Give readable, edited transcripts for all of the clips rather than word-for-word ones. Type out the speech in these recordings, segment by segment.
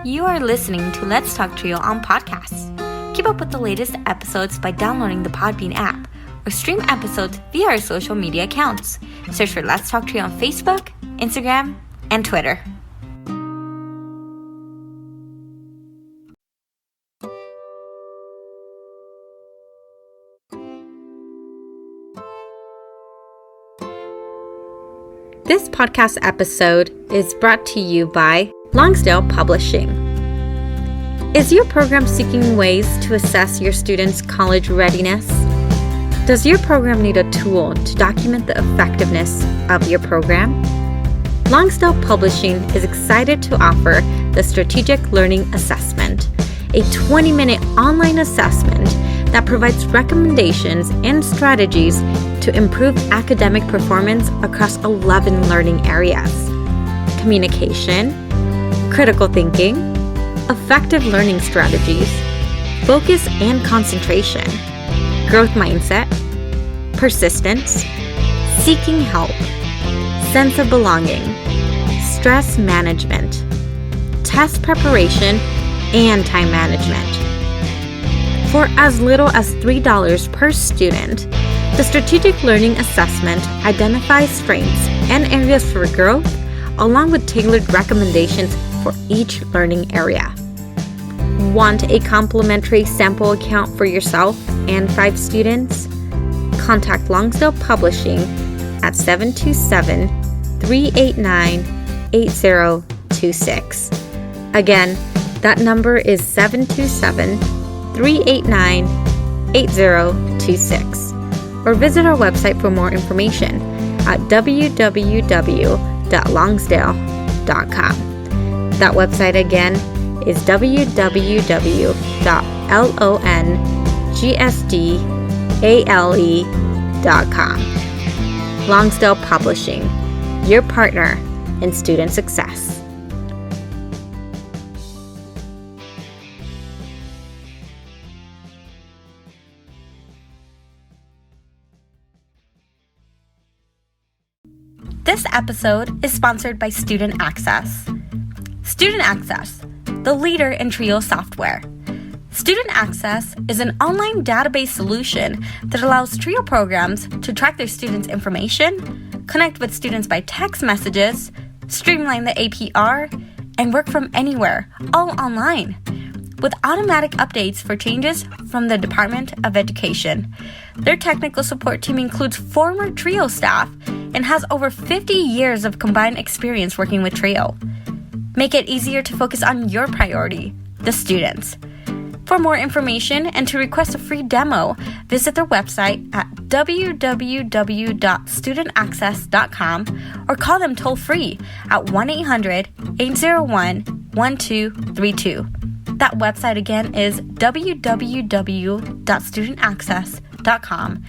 You are listening to Let's Talk Trio on podcasts. Keep up with the latest episodes by downloading the Podbean app or stream episodes via our social media accounts. Search for Let's Talk Trio on Facebook, Instagram, and Twitter. This podcast episode is brought to you by Lonsdale Publishing. Is your program seeking ways to assess your students' college readiness? Does your program need a tool to document the effectiveness of your program? Lonsdale Publishing is excited to offer the Strategic Learning Assessment, a 20-minute online assessment that provides recommendations and strategies to improve academic performance across 11 learning areas: communication, critical thinking, effective learning strategies, focus and concentration, growth mindset, persistence, seeking help, sense of belonging, stress management, test preparation, and time management. For as little as $3 per student, the Strategic Learning Assessment identifies strengths and areas for growth, along with tailored recommendations for each learning area. Want a complimentary sample account for yourself and 5 students? Contact Lonsdale Publishing at 727-389-8026. Again, that number is 727-389-8026. Or visit our website for more information at www.lonsdale.com. That website again is www.lonsdale.com. Lonsdale Publishing, your partner in student success. This episode is sponsored by Student Access. Student Access, the leader in Trio software. Student Access is an online database solution that allows Trio programs to track their students' information, connect with students by text messages, streamline the APR, and work from anywhere, all online, with automatic updates for changes from the Department of Education. Their technical support team includes former Trio staff and has over 50 years of combined experience working with Trio. Make it easier to focus on your priority, the students. For more information and to request a free demo, visit their website at www.studentaccess.com or call them toll-free at 1-800-801-1232. That website again is www.studentaccess.com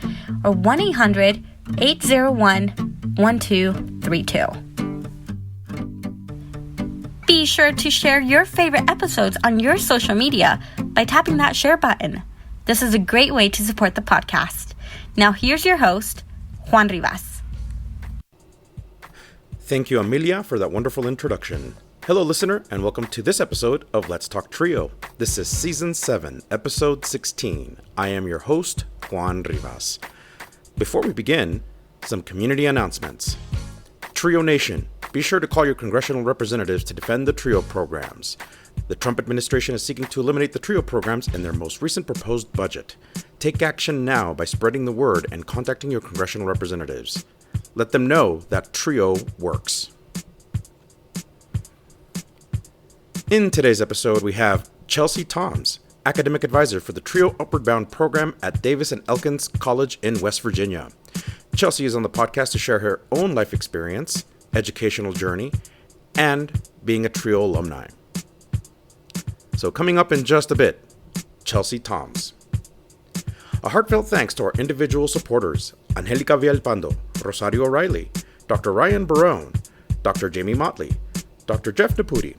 or 1-800-801-1232. Be sure to share your favorite episodes on your social media by tapping that share button. This is a great way to support the podcast. Now here's your host, Juan Rivas. Thank you, Amelia, for that wonderful introduction. Hello, listener, and welcome to this episode of Let's Talk Trio. This is Season 7, Episode 16. I am your host, Juan Rivas. Before we begin, some community announcements. Trio Nation, be sure to call your congressional representatives to defend the Trio programs. The Trump administration is seeking to eliminate the Trio programs in their most recent proposed budget. Take action now by spreading the word and contacting your congressional representatives. Let them know that Trio works. In today's episode, we have Chelsey Toms, academic advisor for the Trio Upward Bound program at Davis and Elkins College in West Virginia. Chelsey is on the podcast to share her own life experience, educational journey, and being a Trio alumni. So coming up in just a bit, Chelsey Toms. A heartfelt thanks to our individual supporters, Angelica Villalpando, Rosario O'Reilly, Dr. Ryan Barone, Dr. Jamie Motley, Dr. Jeff Naputi,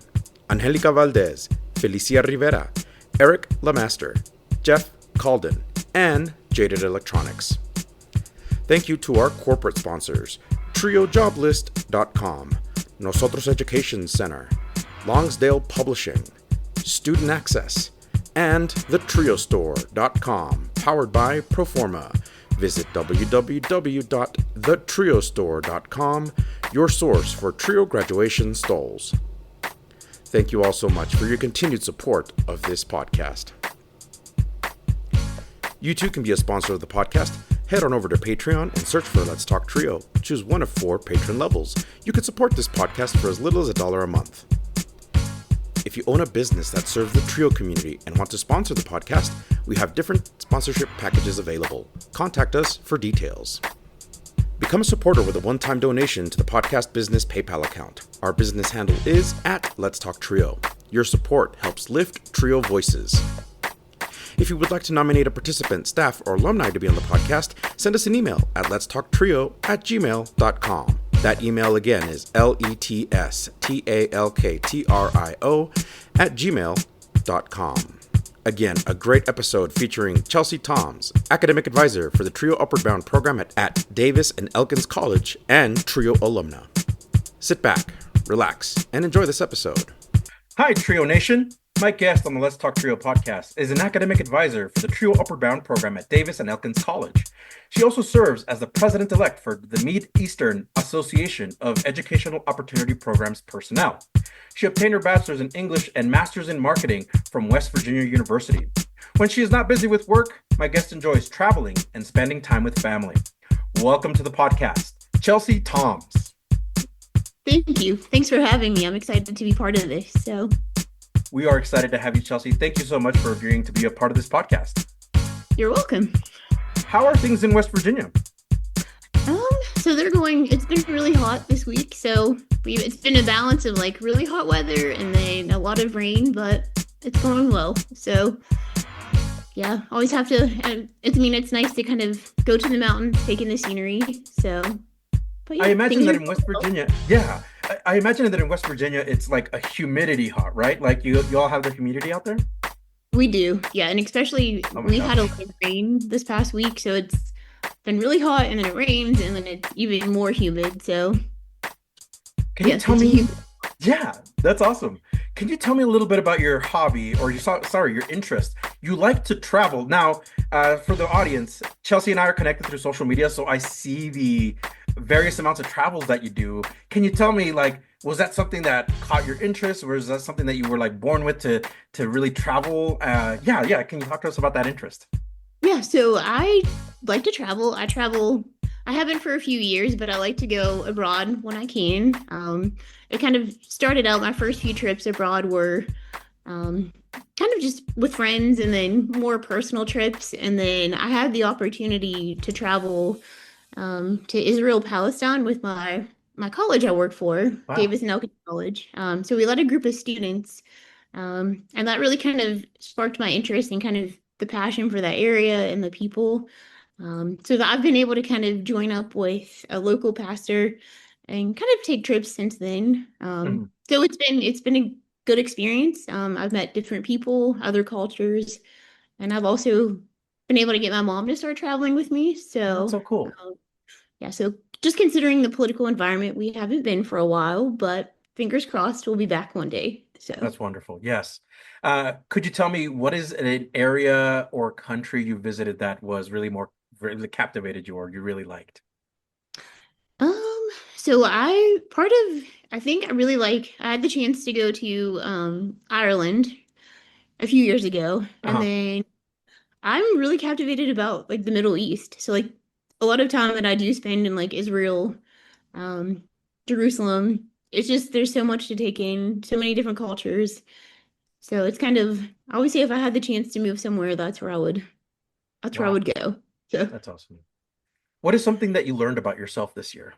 Angelica Valdez, Felicia Rivera, Eric Lamaster, Jeff Calden, and Jaded Electronics. Thank you to our corporate sponsors, TrioJoblist.com, Nosotros Education Center, Lonsdale Publishing, Student Access, and thetriostore.com, powered by Proforma. Visit www.thetriostore.com, your source for trio graduation stoles. Thank you all so much for your continued support of this podcast. You too can be a sponsor of the podcast. Head on over to Patreon and search for Let's Talk Trio. Choose one of 4 patron levels. You can support this podcast for as little as $1 a month. If you own a business that serves the Trio community and want to sponsor the podcast, we have different sponsorship packages available. Contact us for details. Become a supporter with a one-time donation to the podcast business PayPal account. Our business handle is @Let'sTalkTrio. Your support helps lift Trio voices. If you would like to nominate a participant, staff, or alumni to be on the podcast, send us an email at letstalktrio@gmail.com. That email again is letstalktrio@gmail.com. Again, a great episode featuring Chelsey Toms, academic advisor for the Trio Upward Bound program at Davis and Elkins College and Trio Alumna. Sit back, relax, and enjoy this episode. Hi, Trio Nation. My guest on the Let's Talk Trio podcast is an academic advisor for the Trio Upward Bound program at Davis and Elkins College. She also serves as the president-elect for the Mid-Eastern Association of Educational Opportunity Programs personnel. She obtained her bachelor's in English and master's in marketing from West Virginia University. When she is not busy with work, my guest enjoys traveling and spending time with family. Welcome to the podcast, Chelsey Toms. Thank you. Thanks for having me. I'm excited to be part of this. We are excited to have you, Chelsey. Thank you so much for agreeing to be a part of this podcast. You're welcome. How are things in West Virginia? So it's been really hot this week. It's been a balance of like really hot weather and then a lot of rain, but it's going well. So yeah, always have to, it's nice to kind of go to the mountains, take in the scenery. But yeah, I imagine that in West Virginia, I imagine that in West Virginia, it's like a humidity hot, right? Like you all have the humidity out there? We do, yeah. And especially we had a lot of rain this past week, so it's been really hot and then it rains and then it's even more humid. So can you tell me? Yeah, that's awesome. Can you tell me a little bit about your hobby or your interest? You like to travel. Now, for the audience, Chelsey and I are connected through social media, so I see the various amounts of travels that you do. Can you tell me, like, was that something that caught your interest, or is that something that you were like born with to really travel? Can you talk to us about that interest? Yeah, so I like to travel. I haven't for a few years, but I like to go abroad when I can. It kind of started out, my first few trips abroad were kind of just with friends and then more personal trips. And then I had the opportunity to travel to Israel, Palestine with my college I work for, wow. Davis and Elkins College. So we led a group of students, and that really kind of sparked my interest and kind of the passion for that area and the people. So that I've been able to kind of join up with a local pastor and kind of take trips since then. So it's been a good experience. I've met different people, other cultures, and I've also been able to get my mom to start traveling with me. So that's so cool. So just considering the political environment, we haven't been for a while, but fingers crossed we'll be back one day. So that's wonderful. Yes. Could you tell me what is an area or country you visited that was really captivated you or you really liked? So I had the chance to go to Ireland a few years ago, and then I'm really captivated about like the Middle East. So like a lot of time that I do spend in like Israel, Jerusalem, it's just there's so much to take in, so many different cultures. So it's kind of, I always say if I had the chance to move somewhere, that's where I would go. So that's awesome. What is something that you learned about yourself this year?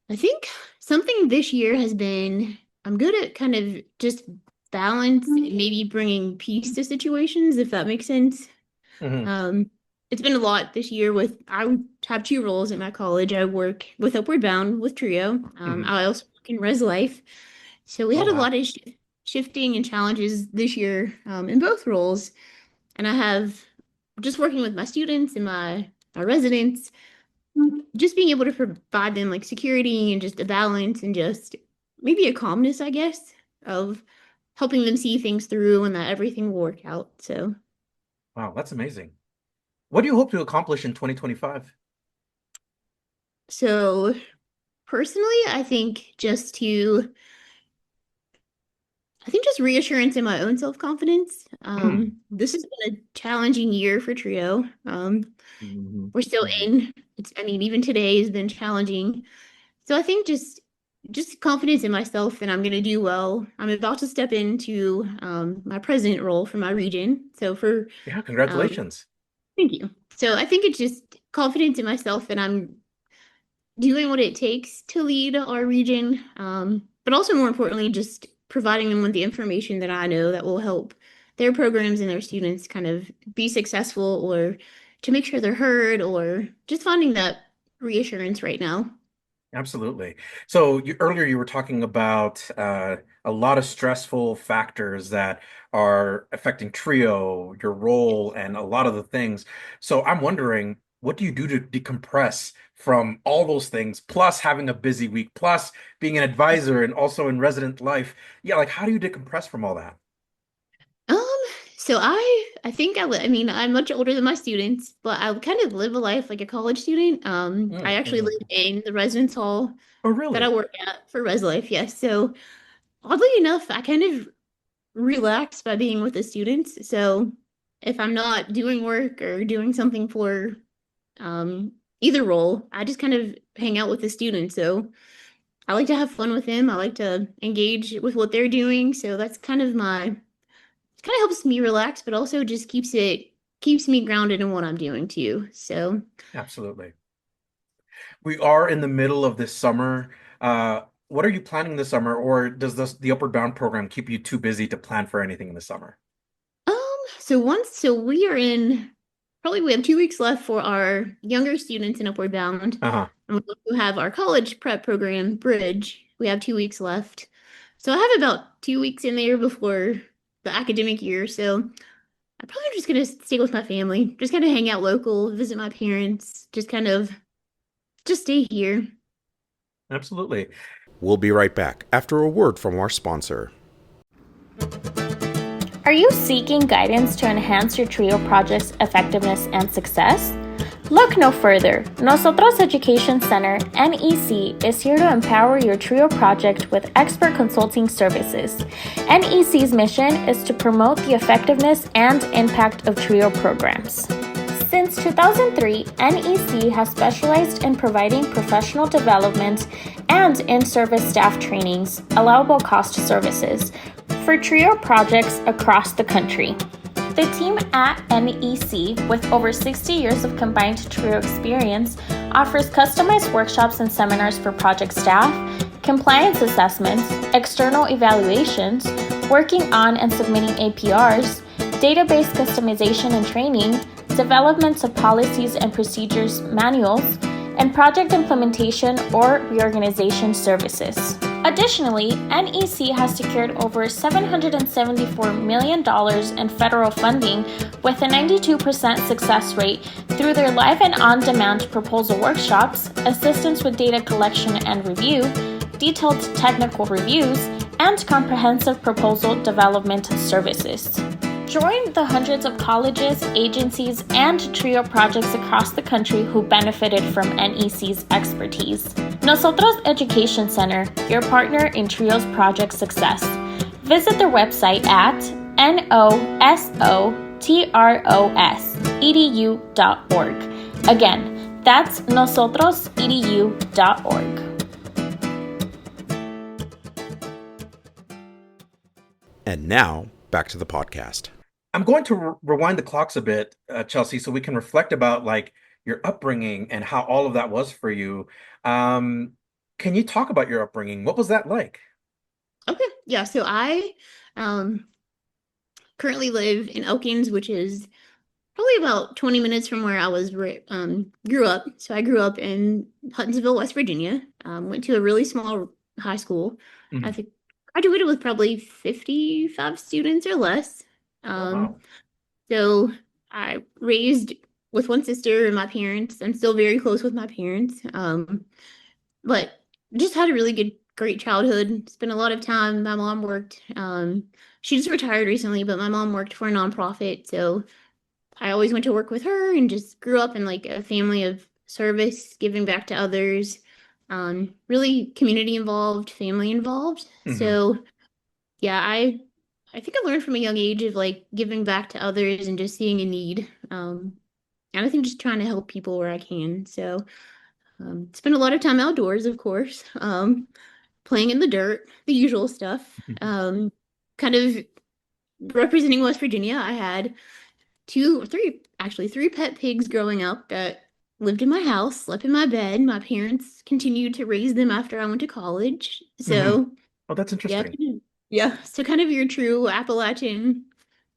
I think something this year has been, I'm good at kind of just balance, maybe bringing peace to situations, if that makes sense. It's been a lot this year I have 2 roles at my college. I work with Upward Bound with Trio. I also work in Res Life. So we had a lot of shifting and challenges this year in both roles. And I have just working with my students and my residents, just being able to provide them like security and just a balance and just maybe a calmness, I guess, of helping them see things through and that everything will work out. Wow, that's amazing. What do you hope to accomplish in 2025? So personally, I think just reassurance in my own self-confidence. Hmm. This has been a challenging year for Trio. Hmm. We're still Hmm. in. I mean, even today has been challenging. So I think just confidence in myself that I'm going to do well. I'm about to step into my president role for my region. Yeah, Um, congratulations. thank you. So I think it's just confidence in myself that I'm doing what it takes to lead our region, but also more importantly, just providing them with the information that I know that will help their programs and their students kind of be successful or to make sure they're heard or just finding that reassurance right now. Absolutely. So earlier you were talking about a lot of stressful factors that are affecting Trio, your role, and a lot of the things. So I'm wondering, what do you do to decompress from all those things, plus having a busy week, plus being an advisor and also in resident life? Yeah, like how do you decompress from all that? Um, so I think I mean, I'm much older than my students, but I kind of live a life like a college student. I actually Mhm. live in the residence hall Oh, that I really? work at for Res Life, yes. So oddly enough, I kind of relax by being with the students. So if I'm not doing work or doing something for um either role, I just kind of hang out with the students. So I like to have fun with them. I like to engage with what they're doing. So that's kind of helps me relax, but also just keeps me grounded in what I'm doing too. So, Absolutely. We are in the middle of this summer. What are you planning this summer, or does the Upward Bound program keep you too busy to plan for anything in the summer? um, so we are in probably we have 2 weeks left for our younger students in Upward Bound. Uh-huh. And we also have our college prep program, Bridge. We have 2 weeks left. So I have about 2 weeks in there before the academic year. So I'm probably just gonna stay with my family, just kind of hang out local, visit my parents, just kind of just stay here. Absolutely. We'll be right back after a word from our sponsor. Are you seeking guidance to enhance your TRIO project's effectiveness and success? Look no further. Nosotros Education Center, NEC, is here to empower your TRIO project with expert consulting services. NEC's mission is to promote the effectiveness and impact of TRIO programs. Since 2003, NEC has specialized in providing professional development and in-service staff trainings, allowable cost services, for TRIO projects across the country. The team at NEC, with over 60 years of combined TRIO experience, offers customized workshops and seminars for project staff, compliance assessments, external evaluations, working on and submitting APRs, database customization and training, development of policies and procedures manuals, and project implementation or reorganization services. Additionally, NEC has secured over $774 million in federal funding with a 92% success rate through their live and on-demand proposal workshops, assistance with data collection and review, detailed technical reviews, and comprehensive proposal development services. Join the hundreds of colleges, agencies, and TRIO projects across the country who benefited from NEC's expertise. Nosotros Education Center, your partner in TRIO's project success. Visit their website at nosotros.edu.org. Again, that's nosotrosedu.org. And now, back to the podcast. I'm going to rewind the clocks a bit, Chelsey, so we can reflect about like your upbringing and how all of that was for you. Um, can you talk about your upbringing? What was that like? Okay, yeah. So I um currently live in Elkins, which is probably about 20 minutes from where I grew up. So I grew up in Huntsville, West Virginia. Went to a really small high school. I Mhm. think graduated with probably 55 students or less. Oh, Um, wow. so I raised with one sister and my parents. I'm still very close with my parents. But just had a really good great childhood. Spent a lot of time. My mom worked. She just retired recently, but my mom worked for a nonprofit, so I always went to work with her and just grew up in like a family of service, giving back to others. Really community involved, family involved. Hmm. So yeah, I think I learned from a young age of like giving back to others and just seeing a need. And I think just trying to help people where I can. So spend a lot of time outdoors, of course. Playing in the dirt, the usual stuff. Kind of representing West Virginia, I had two or three, actually three pet pigs growing up that lived in my house, slept in my bed. My parents continued to raise them after I went to college. Hmm. So Oh, that's yeah, interesting. yeah. So kind of your true Appalachian,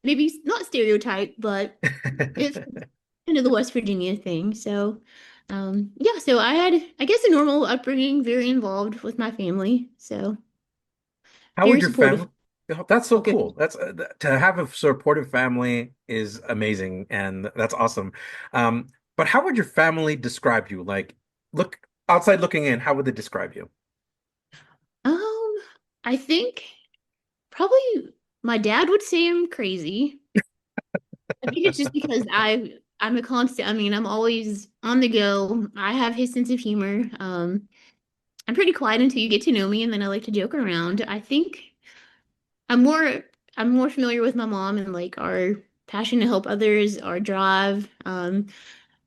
maybe not stereotype, but it's kind of the West Virginia thing. So yeah, so I had, I guess, a normal upbringing, very involved with my family. So How would very your supportive. family? Oh, that's so Okay. cool. That's to have a supportive family is amazing, and that's awesome. But how would your family describe you? Like, look outside looking in, how would they describe you? Um, I think probably my dad would say I'm crazy. I think it's just because I'm a constant, I mean, I'm always on the go. I have his sense of humor. I'm pretty quiet until you get to know me, and then I like to joke around. I think I'm more I'm more familiar with my mom and like our passion to help others, our drive.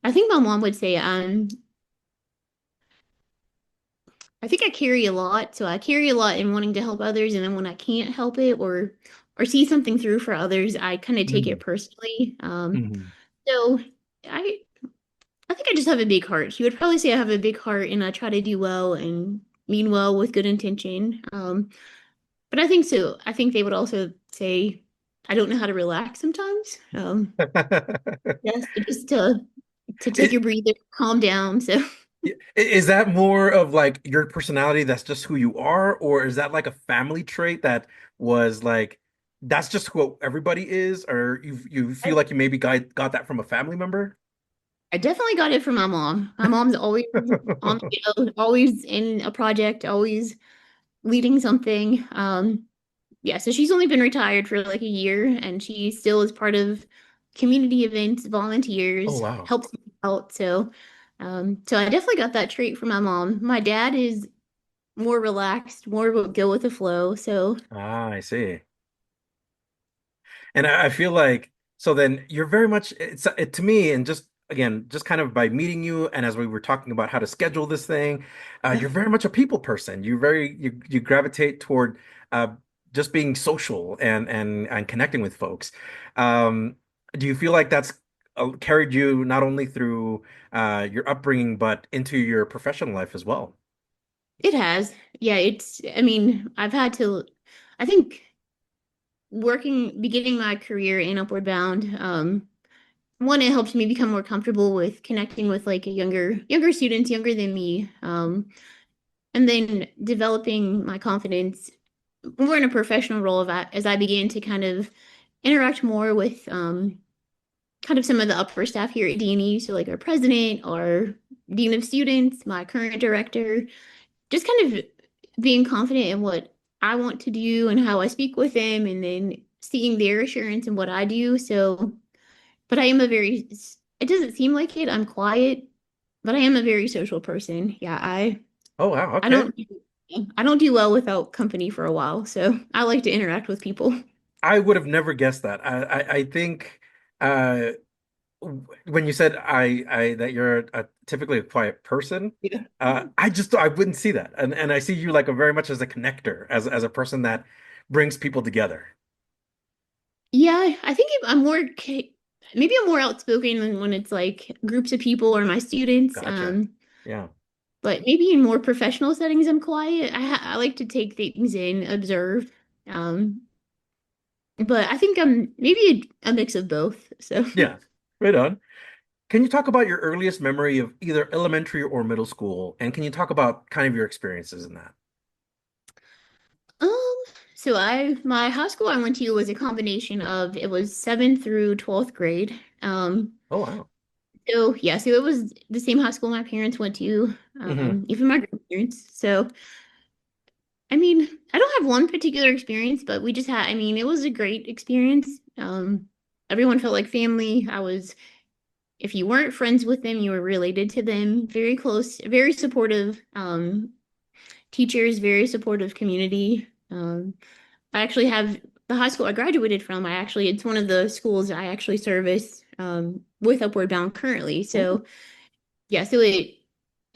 I think my mom would say I think I carry a lot, so I carry a lot in wanting to help others, and then when I can't help it or see something through for others, I kind of take it Hmm. personally. Hmm. So I I think I just have a big heart. She would probably say I have a big heart and I try to do well and mean well with good intention. But I think so. I think they would also say I don't know how to relax sometimes. Yes, just to take a It, breather, calm down. So is that more of like your personality that's just who you are, or is that like a family trait that was like that's just who everybody is, or you feel I, like you maybe got that from a family member? I definitely got it from my mom. My mom's always on the go, always in a project, always leading something. Yeah, so she's only been retired for like a year and she still is part of community events, Oh volunteers, wow. helps out. So I definitely got that trait from my mom. My dad is more relaxed, more go with the flow. So Ah, I see. And I feel like so then you're very much to me and just again just kind of by meeting you and as we were talking about how to schedule this thing, yeah. you're very much a people person. You gravitate toward uh, just being social and connecting with folks. Do you feel like that's carried you not only through your upbringing but into your professional life as well? It has. Yeah, I mean, I think beginning my career in Upward Bound, one, it helped me become more comfortable with connecting with like a younger students, younger than me. And then developing my confidence more in a professional role as I began to kind of interact more with kind of some of the upper staff here at D&E, so like our president, our dean of students, my current director, just kind of being confident in what I want to do and how I speak with them, and then seeing their assurance in what I do. So, but I am a very, it doesn't seem like it, I'm quiet, but I am a very social person. Yeah, Oh wow, I okay. don't I don't do well without company for a while, so I like to interact with people. I would have never guessed that. I think uh when you said I that you're typically a quiet person, Yeah. I wouldn't see that, and I see you like a very much as a connector, as a person that brings people together. Yeah, I think maybe I'm more outspoken than when it's like groups of people or my students. Gotcha. Yeah. But maybe in more professional settings, I'm quiet. I like to take things in, observe. Um, but I think I'm maybe a mix of both. So, Yeah. Right on. Can you talk about your earliest memory of either elementary or middle school, and can you talk about kind of your experiences in that? um, so my high school I went to was a combination of it was 7th through 12th grade. Oh wow. So yeah, so it was the same high school my parents went to, Hmm. even my grandparents. So I mean, I don't have one particular experience, but we just had, I mean, it was a great experience. Everyone felt like family. If you weren't friends with them, you were related to them, very close, very supportive, teachers, very supportive community. I actually have the high school I graduated from. It's one of the schools I actually service, with Upward Bound currently. Ooh. So yeah, so it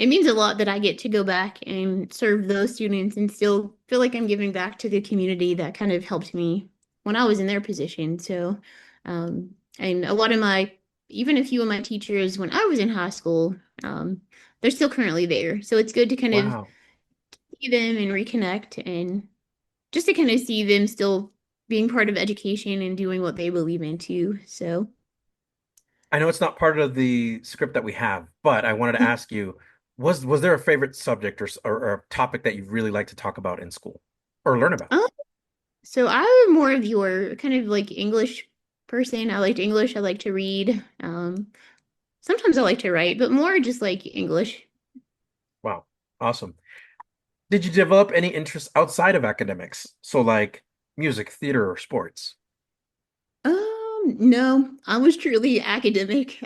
means a lot that I get to go back and serve those students and still feel like I'm giving back to the community that kind of helped me when I was in their position. So, and a lot of even a few of my teachers when I was in high school, they're still currently there. So it's good to kind of Wow. see them and reconnect and just to kind of see them still being part of education and doing what they believe in too. So, I know it's not part of the script that we have, but I wanted to ask you, was there a favorite subject or a topic that you really like to talk about in school or learn about? um, so I'm more of your kind of like English person. I liked English. I like to read. Sometimes I like to write, but more just like English. Wow, awesome. Did you develop any interests outside of academics? So like music, theater, or sports? No, I was truly academic.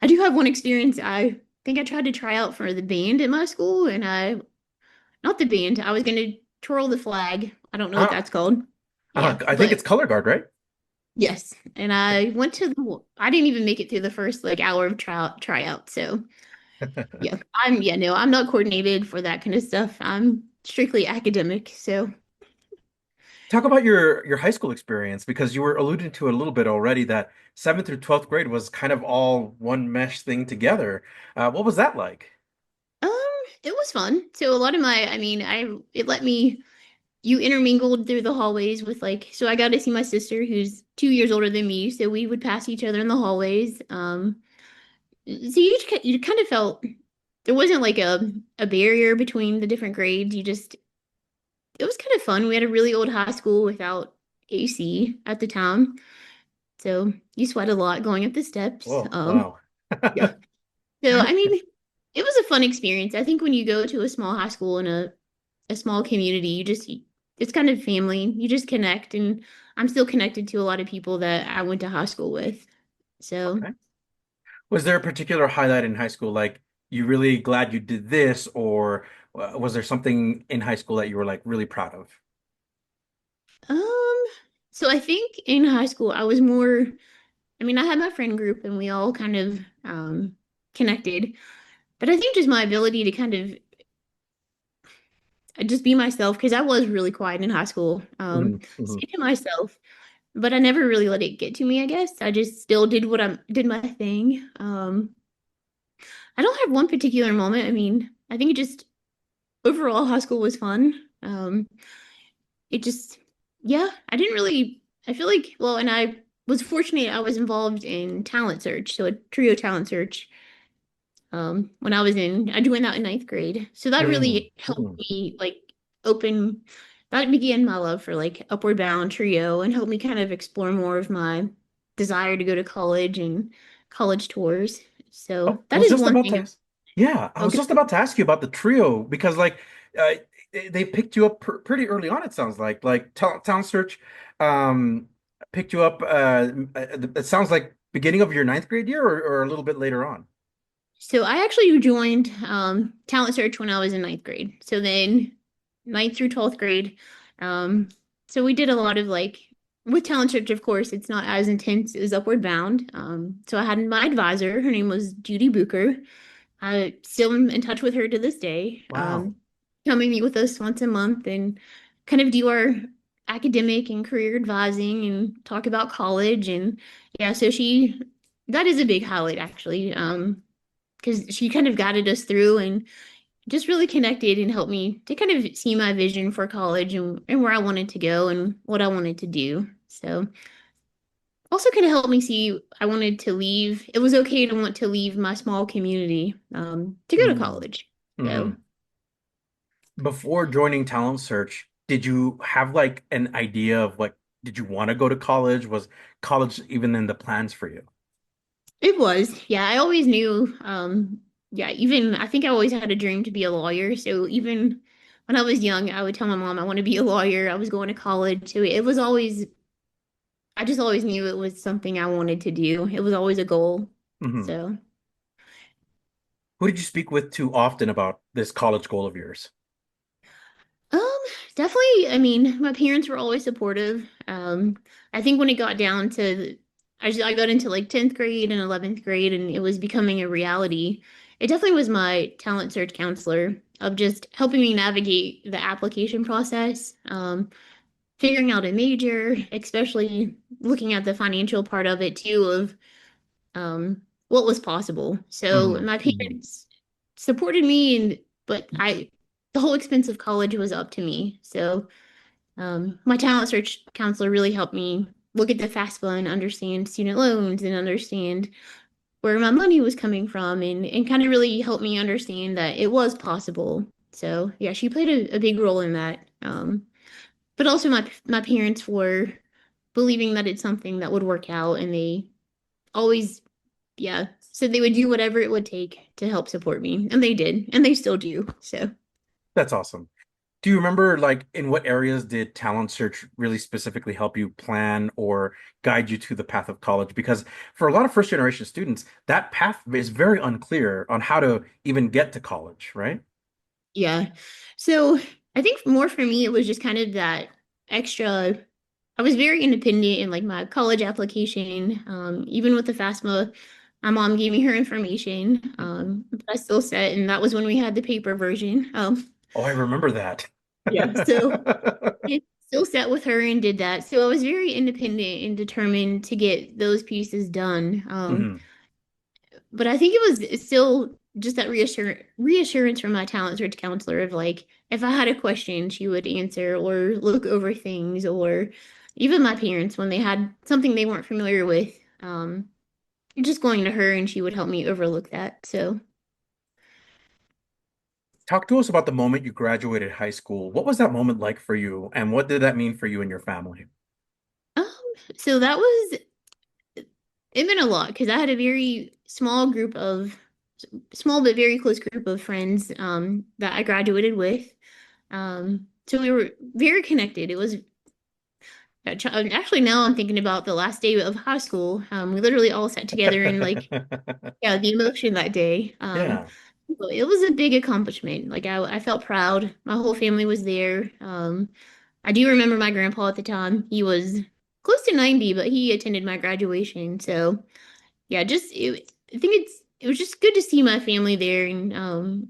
I do have one experience. I think I tried to try out for the band at my school, and not the band. I was going to twirl the flag. I don't know what Uh, that's called. Yeah, I think but it's color guard, right? yes, and I went to I didn't even make it through the first like hour of tryout. So yeah, no, I'm not coordinated for that kind of stuff. I'm strictly academic. So Talk about your high school experience because you were alluding to a little bit already that 7th through 12th grade was kind of all one mesh thing together. What was that like? um, it was fun. So a lot of it let me you intermingled through the hallways with like so I got to see my sister who's 2 years older than me. So we would pass each other in the hallways. So you kind of felt there wasn't like a barrier between the different grades. It was kind of fun. We had a really old high school without AC at the time. So you sweat a lot going up the steps. Oh, wow. Yeah. So it was a fun experience. I think when you go to a small high school in a small community, it's kind of family. You just connect and I'm still connected to a lot of people that I went to high school with. So, Okay. Was there a particular highlight in high school, like you really glad you did this, or was there something in high school that you were like really proud of? um, so I think in high school I had my friend group and we all kind of connected. But I think just my ability to kind of just be myself because I was really quiet in high school. Mhm, mhm. Stay to myself, but I never really let it get to me, I guess. I just still did my thing. I don't have one particular moment. I think it just overall high school was fun. It just yeah, I feel like and I was fortunate I was involved in talent search, so a trio talent search. When I doing that in ninth grade. So that Mm, really helped mm. me like open that began my love for like Upward Bound Trio and helped me kind of explore more of my desire to go to college and college tours. So Oh, I that was is just one about thing. to ask. Yeah, I was Okay. just about to ask you about the trio because like uh, they picked you up pretty early on, it sounds like Town Search picked you up it sounds like beginning of your ninth grade year or a little bit later on. So I actually joined talent search when I was in ninth grade. So then ninth through 12th grade. Um, so we did a lot of like with talent search, of course, it's not as intense as Upward Bound. So I had my advisor, her name was Judy Booker. I still am in touch with her to this day. Wow. Come and meet with us once a month and kind of do our academic and career advising and talk about college and yeah, that is a big highlight actually. Because she kind of guided us through and just really connected and helped me to kind of see my vision for college and where I wanted to go and what I wanted to do. So also kind of helped me see I wanted to leave. It was okay to want to leave my small community to go to Mm. college. So Hmm. Before joining Talent Search, did you have like an idea of what did you want to go to college? Was college even in the plans for you? it was, yeah, I always knew, yeah, even I think I always had a dream to be a lawyer. So even when I was young, I would tell my mom I want to be a lawyer. I was going to college. So it was always, I just always knew it was something I wanted to do. It was always a goal. Hmm. So, Who did you speak with too often about this college goal of yours? um, definitely, I mean, my parents were always supportive. I think when it got down to, I got into like 10th grade and 11th grade and it was becoming a reality. It definitely was my talent search counselor of just helping me navigate the application process. Figuring out a major, especially looking at the financial part of it too, of what was possible. So Hmm. my Hmm. parents supported me, and but the whole expense of college was up to me. So my talent search counselor really helped me look at the FAFSA and understand student loans and understand where my money was coming from, and kind of really helped me understand that it was possible. So yeah, she played a big role in that. But also my parents were believing that it's something that would work out, and they always, yeah, said they would do whatever it would take to help support me, and they did, and they still do. So That's awesome. Do you remember, like, in what areas did talent search really specifically help you plan or guide you to the path of college? Because for a lot of first generation students, that path is very unclear on how to even get to college, right? yeah, so I think more for me it was just kind of that extra. I was very independent in like my college application. Even with the FAFSA, my mom gave me her information. But I still sat, and that was when we had the paper version. Oh, I remember that. Yeah, so I still sat with her and did that. So I was very independent and determined to get those pieces done. Hmm. But I think it was still just that reassurance from my talent search counselor of like if I had a question, she would answer or look over things, or even my parents when they had something they weren't familiar with, just going to her and she would help me overlook that. So Talk to us about the moment you graduated high school. What was that moment like for you, and what did that mean for you and your family? um, so that was it meant a lot because I had a very small but very close group of friends that I graduated with. So we were very connected. It was actually now I'm thinking about the last day of high school. We literally all sat together and like yeah, the emotion that day. Yeah. So it was a big accomplishment. Like I felt proud. My whole family was there. I do remember my grandpa at the time. He was close to 90, but he attended my graduation. So yeah, I think it was just good to see my family there and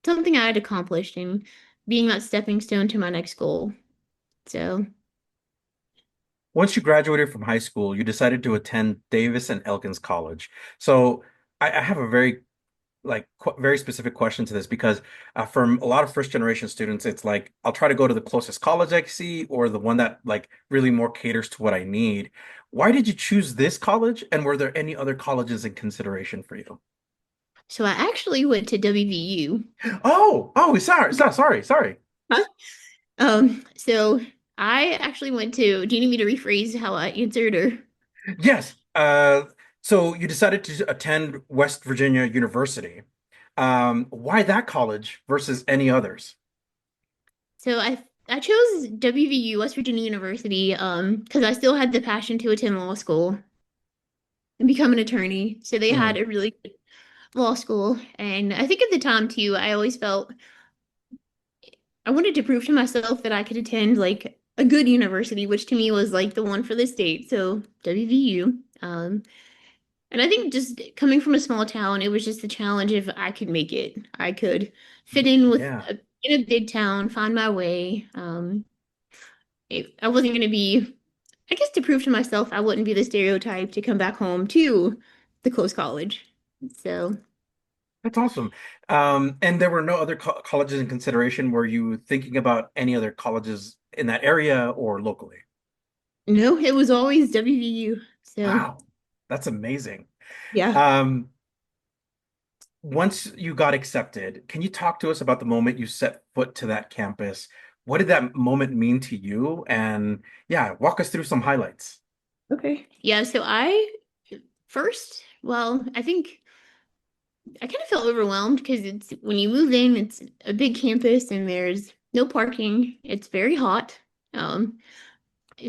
something I had accomplished and being that stepping stone to my next goal. So Once you graduated from high school, you decided to attend Davis and Elkins College. So I have a very very specific question to this because for a lot of first generation students, it's like I'll try to go to the closest college I see or the one that like really more caters to what I need. Why did you choose this college, and were there any other colleges in consideration for you? I actually went to WVU. Sorry. Huh? So I actually went to, do you need me to rephrase how I answered or? Yes. So you decided to attend West Virginia University. Why that college versus any others? So I chose WVU, West Virginia University, because I still had the passion to attend law school and become an attorney. So they had Mhm. a really good law school. And I think at the time too, I always felt I wanted to prove to myself that I could attend like a good university, which to me was like the one for the state. So WVU. And I think just coming from a small town, it was just the challenge if I could make it. I could fit in Yeah. in a big town, find my way. I wasn't going to be, I guess, to prove to myself I wouldn't be the stereotype to come back home to the close college. So, That's awesome. And there were no other colleges in consideration. Were you thinking about any other colleges in that area or locally? no, it was always WVU. So, Wow, that's amazing. yeah. Um, Once you got accepted, can you talk to us about the moment you set foot to that campus? What did that moment mean to you? And yeah, walk us through some highlights. Okay. Yeah. So I first, well, I think I kind of felt overwhelmed because it's when you move in, it's a big campus and there's no parking. It's very hot. Um,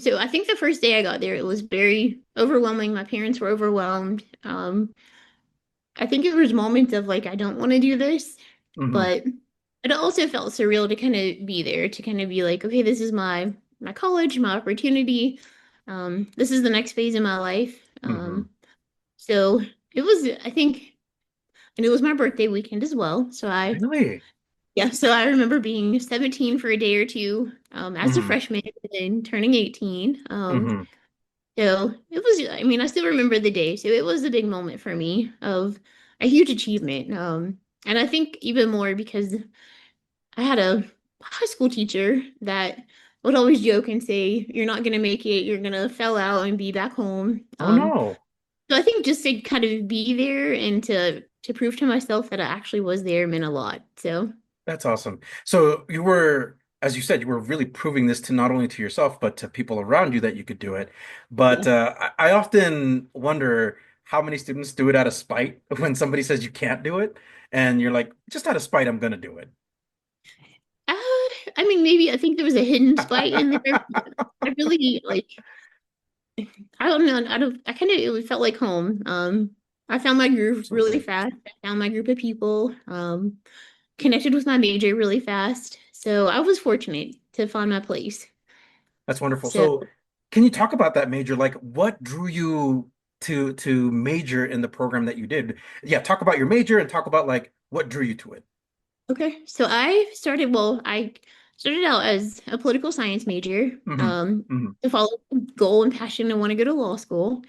so I think the first day I got there, it was very overwhelming. My parents were overwhelmed. I think there was moments of like, I don't want to do this, Hmm. but it also felt surreal to kind of be there, to kind of be like, okay, this is my college, my opportunity. This is the next phase of my life. Hmm. So it was, I think, and it was my birthday weekend as well. Really? Yeah, so I remember being 17 for a day or two, as a Hmm. freshman and then turning 18. Hmm. So it was, I mean, I still remember the day. So it was a big moment for me of a huge achievement. And I think even more because I had a high school teacher that would always joke and say, "You're not gonna make it, you're gonna fail out and be back home." Oh no. So I think just to kind of be there and to prove to myself that I actually was there meant a lot. So That's awesome. So you were, as you said, you were really proving this to not only to yourself, but to people around you that you could do it. But yeah. I often wonder how many students do it out of spite when somebody says you can't do it, and you're like, just out of spite, I'm gonna do it. Uh, I mean, maybe I think there was a hidden spite in there. I really like. I don't know. I don't. I kind of it felt like home. I found my groove So really great. fast. I found my group of people. Connected with my major really fast. So I was fortunate to find my place. That's wonderful. So So can you talk about that major? Like, what drew you to major in the program that you did? Yeah, talk about your major and talk about like what drew you to it. okay. So I started out as a political science major, Hmm. Hmm. to follow a goal and passion and want to go to law school.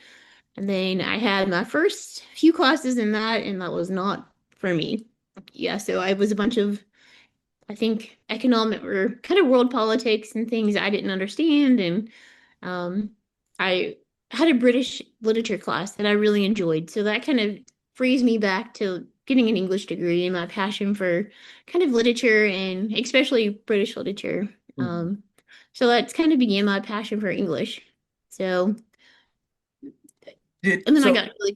And then I had my first few classes in that, and that was not for me. Yeah, so I was a bunch of, I think, economic or kind of world politics and things I didn't understand. And I had a British literature class that I really enjoyed. So that kind of frees me back to getting an English degree and my passion for kind of literature and especially British literature. Hmm. So that's kind of began my passion for English. So, Did and then I so got really,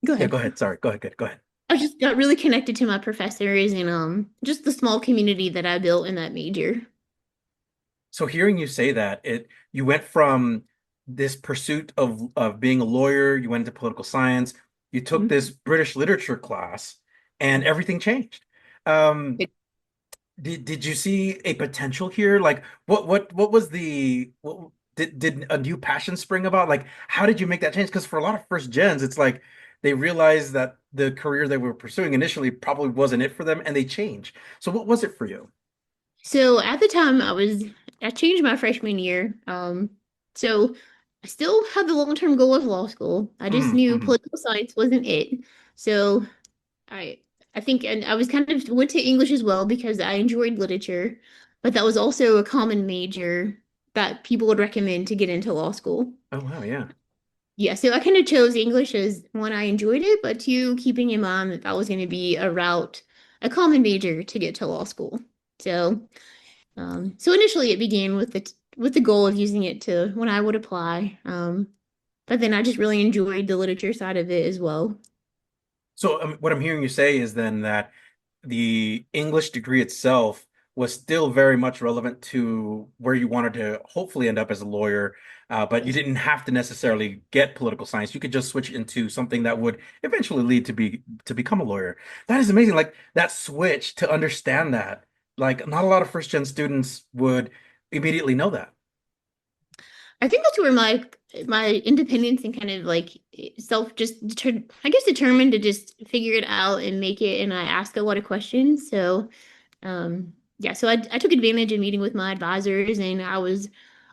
go Yeah, ahead. go ahead. Sorry. Go ahead. Good. Go ahead. I just got really connected to my professors and just the small community that I built in that major. So hearing you say that, you went from this pursuit of being a lawyer, you went into political science, you took Mhm. this British literature class, and everything changed. Um, did you see a potential here? Like what was the what did a new passion spring about? Like how did you make that change? Because for a lot of first gens, it's like they realize that the career they were pursuing initially probably wasn't it for them, and they change. So what was it for you? So at the time I changed my freshman year. So I still had the long-term goal of law school. I just Hmm. knew Hmm. political science wasn't it. So I I think and I was kind of went to English as well because I enjoyed literature, but that was also a common major that people would recommend to get into law school. Oh wow, yeah. Yeah, so I kind of chose English as one, I enjoyed it, but two, keeping in mind that that was going to be a route, a common major to get to law school. So so initially it began with the goal of using it to when I would apply. But then I just really enjoyed the literature side of it as well. So what I'm hearing you say is then that the English degree itself was still very much relevant to where you wanted to hopefully end up as a lawyer, but you Yes. didn't have to necessarily get political science. You could just switch into something that would eventually lead to become a lawyer. That is amazing. Like that switch to understand that. Like not a lot of first gen students would immediately know that. I think that's where my independence and kind of like self I guess determined to just figure it out and make it and I ask a lot of questions. So yeah, so I took advantage of meeting with my advisors and I was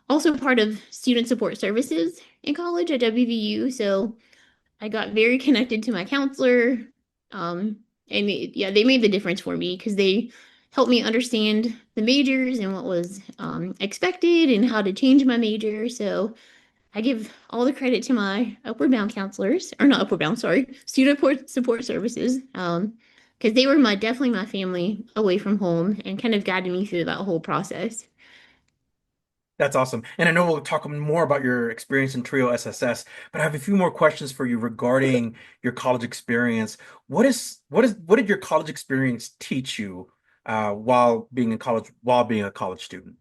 also part of student support services in college at WVU. So I got very connected to my counselor. Um, and yeah, they made the difference for me because they helped me understand the majors and what was expected and how to change my major. So I give all the credit to my upward bound counselors, or not upward bound, sorry, support services, because they were definitely my family away from home and kind of guided me through that whole process. That's awesome. And I know we'll talk more about your experience in Trio SSS, but I have a few more questions for you Okay. regarding your college experience. What did your college experience teach you while being in college, while being a college student?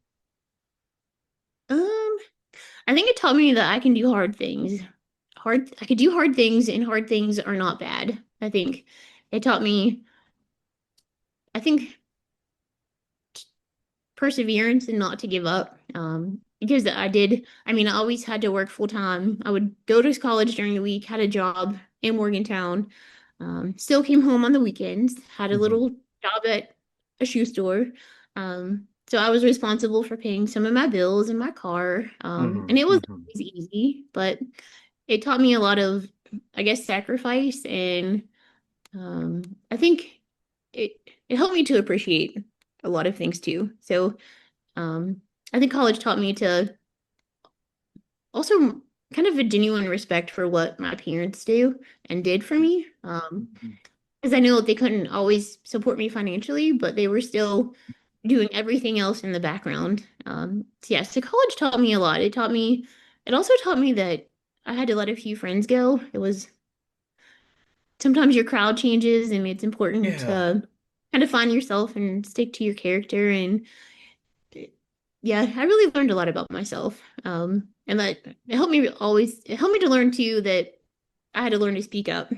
Um, I think it taught me that I can do hard things. I could do hard things, and hard things are not bad. I think it taught me, I think, perseverance and not to give up. Because I mean, I always had to work full time. I would go to college during the week, had a job in Morgantown, still came home on the weekends, had a Hmm. little job at a shoe store. So I was responsible for paying some of my bills and my car. Hmm. And it was Hmm. always easy, but it taught me a lot of, I guess, sacrifice. And um, I think it it helped me to appreciate a lot of things too. So um, I think college taught me to also kind of a genuine respect for what my parents do and did for me. Because I know they couldn't always support me financially, but they were still doing everything else in the background. So yeah, so college taught me a lot. It also taught me that I had to let a few friends go. It was sometimes your crowd changes, and it's important Yeah. to kind of find yourself and stick to your character. And yeah, I really learned a lot about myself. And that it helped me to learn too that I had to learn to speak up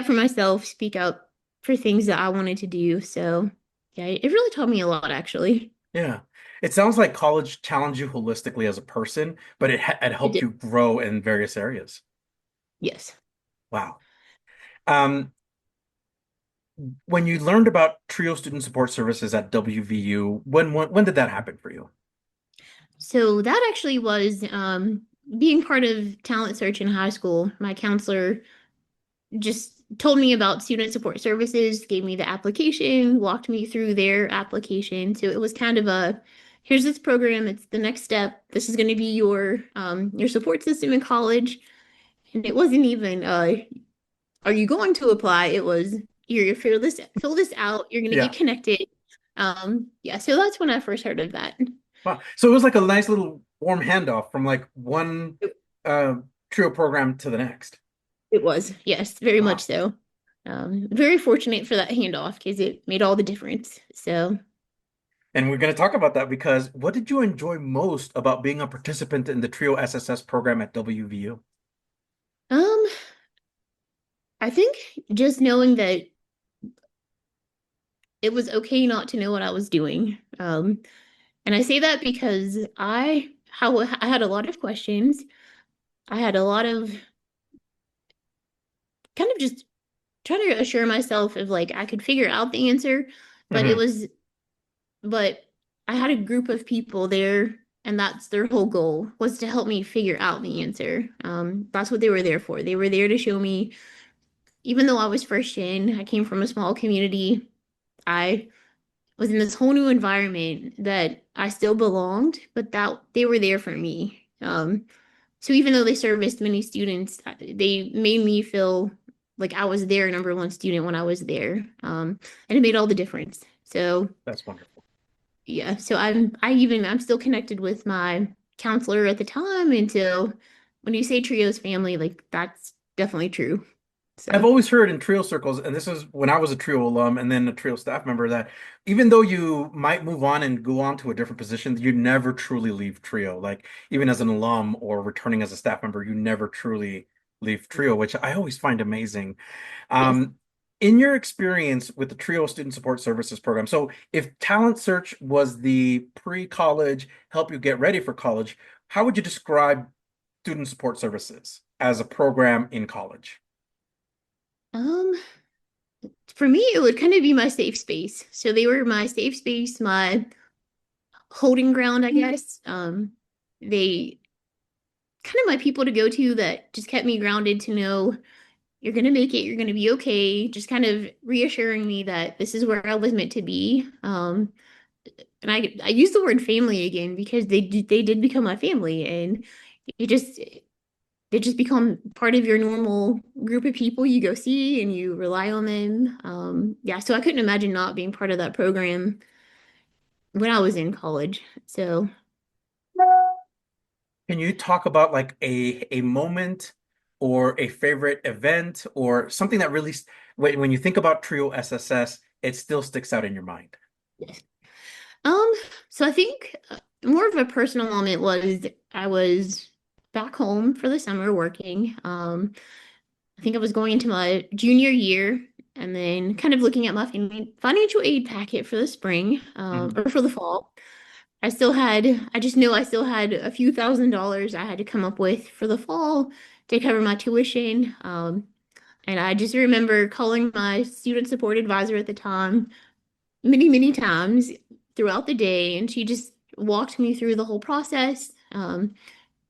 for myself, speak up for things that I wanted to do. So yeah, it really taught me a lot actually. Yeah. It sounds like college challenged you holistically as a person, but it It helped did. you grow in various areas. Yes. Wow. Um, when you learned about Trio Student Support Services at WVU, when did that happen for you? So that actually was being part of talent search in high school. My counselor just told me about student support services, gave me the application, walked me through their application. So it was kind of a here's this program, it's the next step. This is going to be your support system in college. And it wasn't even are you going to apply? It was you're fill this out, you're going to get Yeah. connected. Yeah, so that's when I first heard of that. Wow. So it was like a nice little warm handoff from like one It, uh, Trio program to the next. it was, yes, very much Wow. so. Very fortunate for that handoff because it made all the difference. So And we're going to talk about that because what did you enjoy most about being a participant in the Trio SSS program at WVU? Um, I think just knowing that it was okay not to know what I was doing. And I say that because I had a lot of questions. I had a lot of kind of just trying to assure myself of like I could figure out the answer, but Hmm. but I had a group of people there, and that's their whole goal was to help me figure out the answer. That's what they were there for. They were there to show me, even though I was first in, I came from a small community. I was in this whole new environment that I still belonged, but that they were there for me. So even though they serviced many students, they made me feel like I was their number one student when I was there. And it made all the difference. So That's wonderful. yeah, so I'm still connected with my counselor at the time until when you say trios family, like that's definitely true. I've So always heard in Trio circles, and this is when I was a Trio alum and then a Trio staff member, that even though you might move on and go on to a different position, you never truly leave Trio. Like even as an alum or returning as a staff member, you never truly leave Trio, which I always find amazing. yes. Um, in your experience with the Trio Student Support Services program, so if Talent Search was the pre-college help you get ready for college, how would you describe Student Support Services as a program in college? Um, for me, it would kind of be my safe space. So they were my safe space, my holding ground, I guess. They kind of my people to go to that just kept me grounded to know you're gonna make it, you're gonna be okay. Just kind of reassuring me that this is where I was meant to be. And I use the word family again because they did become my family, and it just they just become part of your normal group of people you go see and you rely on them. Yeah, so I couldn't imagine not being part of that program when I was in college. So, Can you talk about like a moment or a favorite event or something that really when you think about Trio SSS, it still sticks out in your mind? Yes. Um, so I think more of a personal moment was I was back home for the summer working. I think I was going into my junior year and then kind of looking at my financial aid packet for the spring, Mhm. or for the fall. I just knew I still had a few $1,000s I had to come up with for the fall to cover my tuition. And I just remember calling my student support advisor at the time many, many times throughout the day, and she just walked me through the whole process,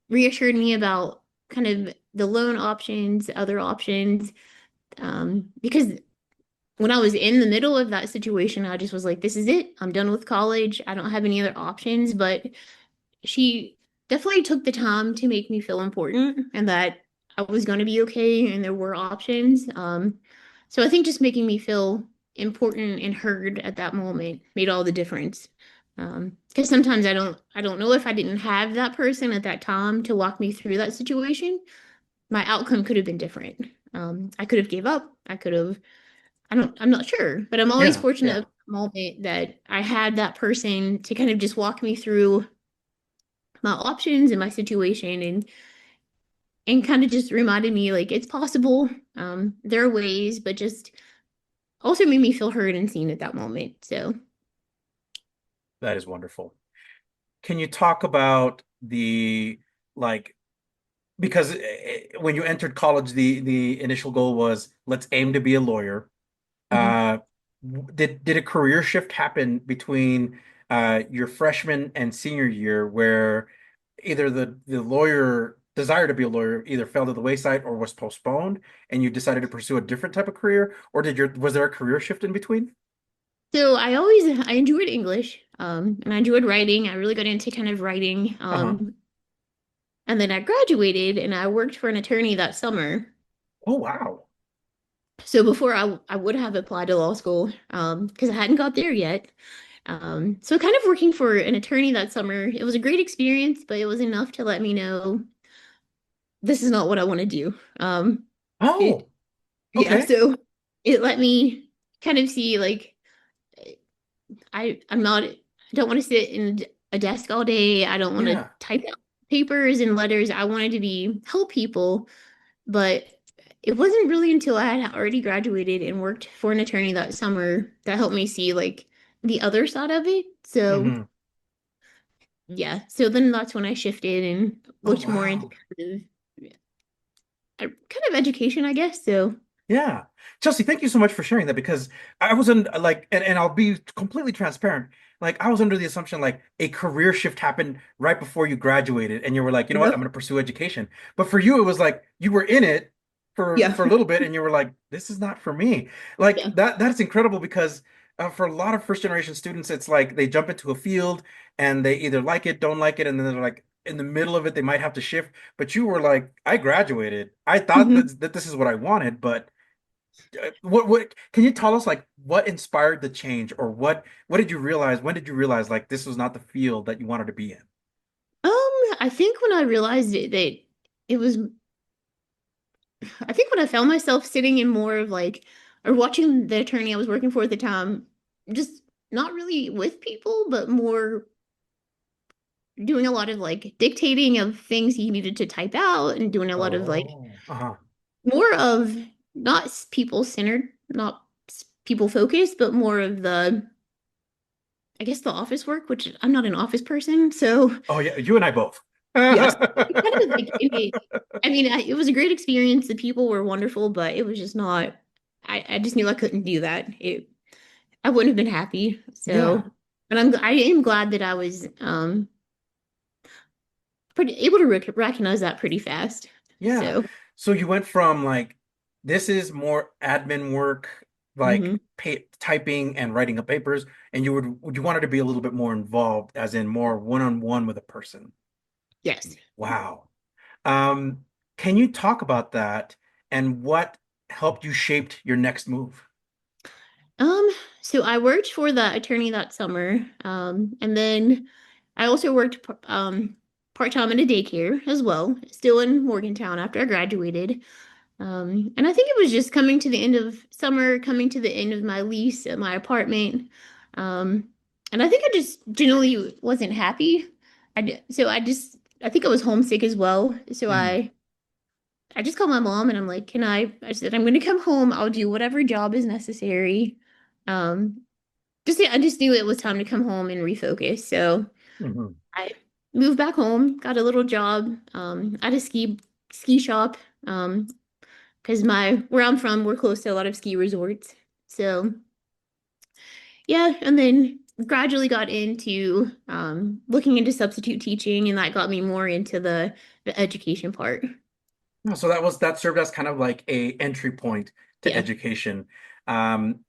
reassured me about kind of the loan options, other options, because when I was in the middle of that situation, I just was like, this is it. I'm done with college. I don't have any other options. But she definitely took the time to make me feel important and that I was going to be okay and there were options. So I think just making me feel important and heard at that moment made all the difference. Because sometimes I don't know if I didn't have that person at that time to walk me through that situation, my outcome could have been different. I could have gave up. I'm not sure, but I'm always Yeah, fortunate yeah. at the moment that I had that person to kind of just walk me through my options and my situation and kind of just reminded me like it's possible. There are ways, but just also made me feel heard and seen at that moment. So That is wonderful. Can you talk about the like because when you entered college, the initial goal was let's aim to be a lawyer. mhm. Uh, did a career shift happen between your freshman and senior year where either the lawyer desire to be a lawyer either fell to the wayside or was postponed, and you decided to pursue a different type of career, or did your was there a career shift in between? So I enjoyed English, and I enjoyed writing. I really got into kind of writing. Uh-huh. And then I graduated and I worked for an attorney that summer. Oh wow. So before I would have applied to law school, because I hadn't got there yet. So kind of working for an attorney that summer, it was a great experience, but it was enough to let me know this is not what I want to do. It Oh, Yeah, okay. so it let me kind of see like I don't want to sit in a desk all day. I don't want to Yeah. type out papers and letters. I wanted to be help people, but it wasn't really until I had already graduated and worked for an attorney that summer that helped me see like the other side of it. So Hmm. yeah, so then that's when I shifted and Oh looked more into wow. kind of education, I guess. So Yeah. Chelsea, thank you so much for sharing that because I was in like and I'll be completely transparent. Like I was under the assumption like a career shift happened right before you graduated and you were like, you know what, I'm nope. gonna pursue education. But for you, it was like you were in it Yeah. for a little bit and you were like, this is not for me. Like Yeah. that's incredible because for a lot of first generation students, it's like they jump into a field and they either like it, don't like it, and then they're like in the middle of it, they might have to shift. But you were like, I graduated. I thought Mhm. that this is what I wanted, but what can you tell us like what inspired the change or what did you realize when did you realize like this was not the field that you wanted to be in? I think when I realized that it was, I think when I found myself sitting in more of like, or watching the attorney I was working for at the time, just not really with people, but more doing a lot of like dictating of things he needed to type out and doing a lot of like Oh, uh-huh. more of not people centered, not people focused, but more of I guess the office work, which I'm not an office person. So Oh yeah, you and I both. yes, it kind of like I mean, it was a great experience. The people were wonderful, but it was just not. I just knew I couldn't do that. I wouldn't have been happy. Yeah, So, but I am glad that I was pretty able to recognize that pretty fast. yeah. So, So you went from like this is more admin work, like mhm. typing and writing up papers, and you wanted to be a little bit more involved, as in more one-on-one with a person. Yes. Wow. Um, can you talk about that and what helped you shaped your next move? Um, so I worked for the attorney that summer. And then I also worked part-time in a daycare as well, still in Morgantown after I graduated. And I think it was just coming to the end of summer, coming to the end of my lease at my apartment. Um, and I think I just generally wasn't happy. I think I was homesick as well. So Mhm. I just called my mom and I'm like, I said, I'm going to come home. I'll do whatever job is necessary. Um, I just knew it was time to come home and refocus. So Mhm. I moved back home, got a little job, at a ski shop. Because my where I'm from, we're close to a lot of ski resorts. So yeah, and then gradually got into looking into substitute teaching, and that got me more into the education part. No, so that served as kind of like a entry point to Yeah. education. Um,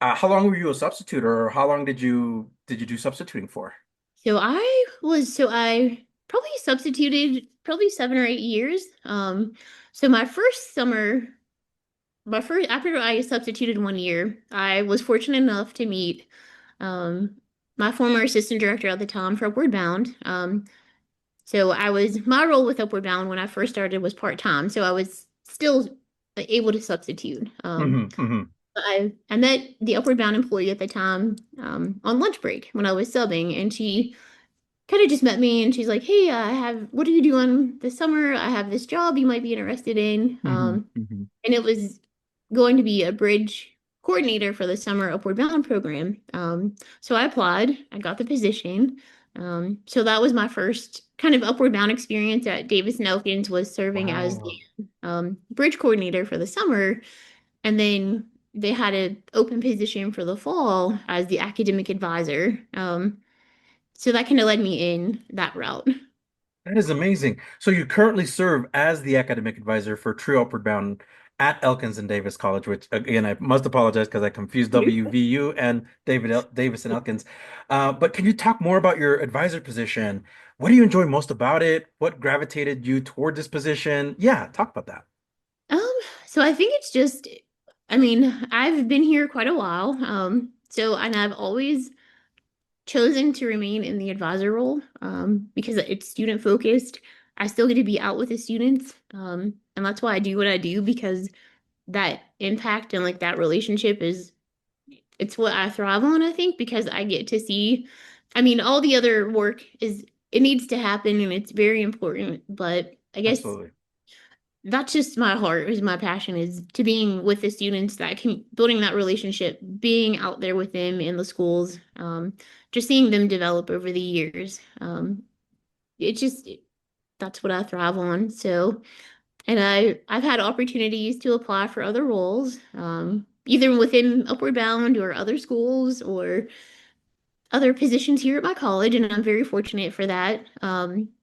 how long were you a substitute, or how long did you do substituting for? I probably substituted probably 7 or 8 years. So my first after I substituted 1 year, I was fortunate enough to meet um my former assistant director at the time for Upward Bound. So my role with Upward Bound when I first started was part-time, so I was still able to substitute. Hmm. Hmm. I met the Upward Bound employee at the time on lunch break when I was subbing, and she kind of just met me and she's like, "Hey, what are you doing this summer? I have this job you might be interested in." Hmm. Hmm. And it was going to be a bridge coordinator for the summer Upward Bound program. So I applied, I got the position. So that was my first kind of Upward Bound experience at Davis and Elkins was serving as the Wow. bridge coordinator for the summer. And then they had an open position for the fall as the academic advisor. So that kind of led me in that route. That is amazing. So you currently serve as the academic advisor for True Upward Bound at Elkins and Davis College, which again, I must apologize because I confused WVU and Davis and Elkins. But can you talk more about your advisor position? What do you enjoy most about it? What gravitated you toward this position? Yeah, talk about that. Um, so I think it's just, I mean, I've been here quite a while. And I've always chosen to remain in the advisor role, because it's student focused. I still get to be out with the students. And that's why I do what I do because that impact and like that relationship it's what I thrive on, I think, because I get to see, I mean, all the other work it needs to happen and it's very important, but I guess Absolutely. that's just my heart is my passion is to being with the students that can building that relationship, being out there with them in the schools, just seeing them develop over the years. It just that's what I thrive on. So, and I've had opportunities to apply for other roles, either within Upward Bound or other schools or other positions here at my college, and I'm very fortunate for that. Even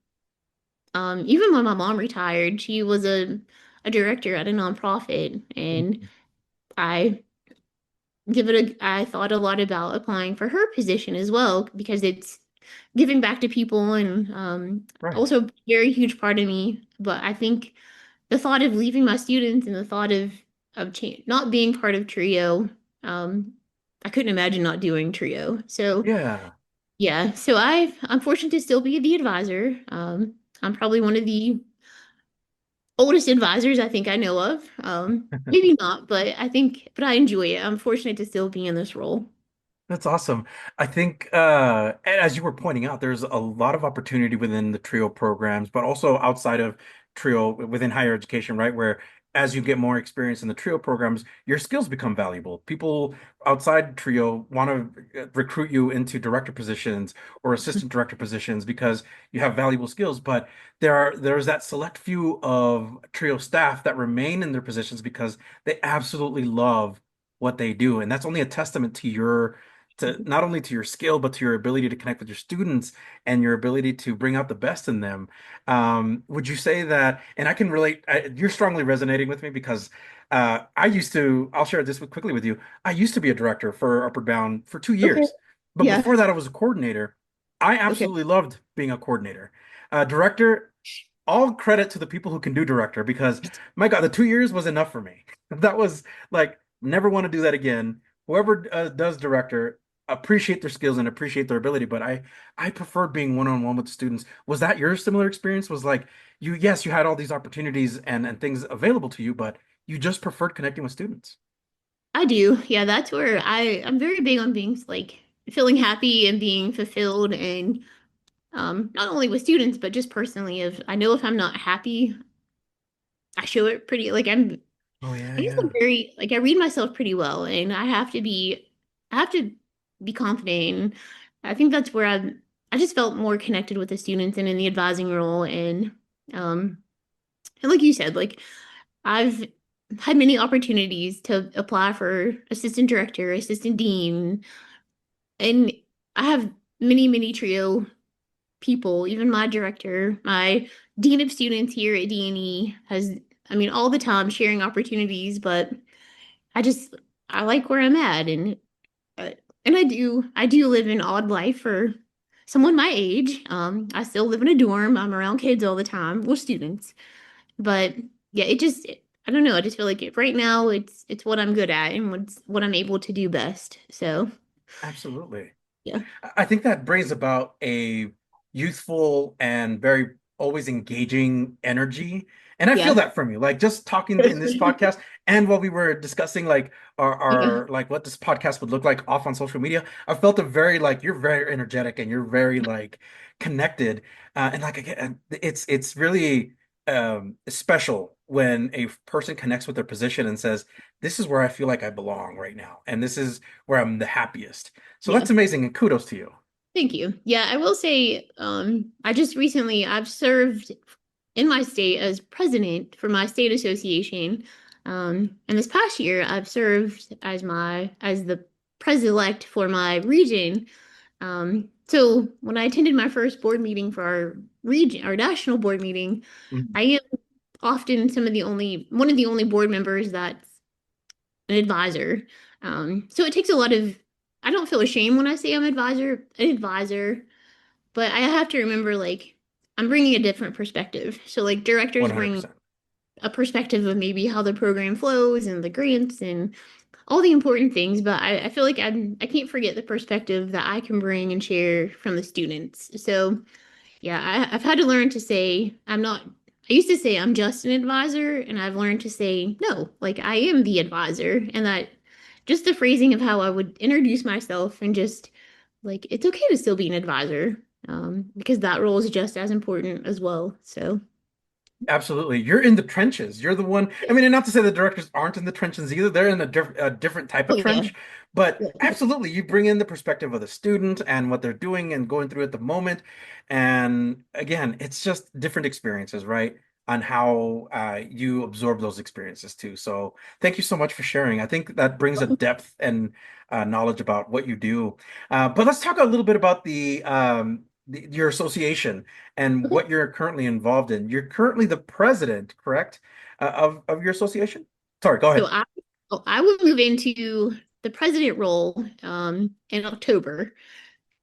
when my mom retired, she was a director at a nonprofit, and I I thought a lot about applying for her position as well because it's giving back to people and Right. also a very huge part of me. But I think the thought of leaving my students and the thought of not being part of Trio, um, I couldn't imagine not doing Trio. So Yeah. yeah, I'm fortunate to still be the advisor. I'm probably one of the oldest advisors I think I know of. Maybe not, but I enjoy it. I'm fortunate to still be in this role. That's awesome. I think, and as you were pointing out, there's a lot of opportunity within the TRIO programs, but also outside of TRIO within higher education, right? Where as you get more experience in the TRIO programs, your skills become valuable. People outside TRIO want to recruit you into director positions or assistant director positions because you have valuable skills. But there's that select few of TRIO staff that remain in their positions because they absolutely love what they do, and that's only a testament to your to not only to your skill but to your ability to connect with your students and your ability to bring out the best in them. Would you say that, and I can relate, you're strongly resonating with me because I'll share this quickly with you. I used to be a director for Upward Bound for 2 years, Okay. but Yeah. before that I was a coordinator. I Okay. absolutely loved being a coordinator. Director, all credit to the people who can do director because my God, the 2 years was enough for me. That was like, never want to do that again. Whoever does director, appreciate their skills and appreciate their ability, but I preferred being one-on-one with the students. Was that your similar experience? Was like you, yes, you had all these opportunities and things available to you, but you just preferred connecting with students. I do. Yeah, that's where I'm very big on being like feeling happy and being fulfilled and not only with students but just personally if I know if I'm not happy, I show it pretty like Oh yeah, I guess I'm yeah. very like I read myself pretty well and I have to be confident. And I think that's where I just felt more connected with the students and in the advising role um and like you said, like I've had many opportunities to apply for assistant director, assistant dean, and I have many trio people, even my director, my dean of students here at D&E has, I mean, all the time sharing opportunities, but I just, I like where I'm at. Uh, and I do live an odd life for someone my age. I still live in a dorm. I'm around kids all the time, well, students. But yeah, I don't know. I just feel like right now it's what I'm good at and what I'm able to do best. So Absolutely. yeah, I think that brings about a youthful and very always engaging energy. And I feel yeah, that from you. Like just talking in this podcast and while we were discussing like yeah, our like what this podcast would look like off on social media, I felt a very like you're very energetic and you're very like connected. And like again, it's really special when a person connects with their position and says, "This is where I feel like I belong right now, and this is where I'm the happiest." So yeah. that's amazing and kudos to you. Thank you. Yeah, I will say, I just recently I've served in my state as president for my state association. And this past year I've served as the president-elect for my region. So when I attended my first board meeting for our region, our national board meeting, Mhm. I am often one of the only board members that's an advisor. So it takes a lot of, I don't feel ashamed when I say an advisor, but I have to remember like I'm bringing a different perspective. So like directors bring 100%. a perspective of maybe how the program flows and the grants and all the important things, but I feel like I can't forget the perspective that I can bring and share from the students. So yeah, I've had to learn to say I'm not. I used to say I'm just an advisor, and I've learned to say no, like I am the advisor, and that just the phrasing of how I would introduce myself and just like it's okay to still be an advisor, because that role is just as important as well. So Absolutely. You're in the trenches. You're the one. I mean, and not to say the directors aren't in the trenches either. They're in a different type of oh yeah, trench. But yeah, absolutely, you bring in the perspective of the student and what they're doing and going through at the moment. And again, it's just different experiences, right? On how you absorb those experiences too. So thank you so much for sharing. I think that brings a depth and knowledge about what you do. But let's talk a little bit about your association and okay. what you're currently involved in. You're currently the president, correct, of your association? Sorry, go So ahead. I will move into the president role in October.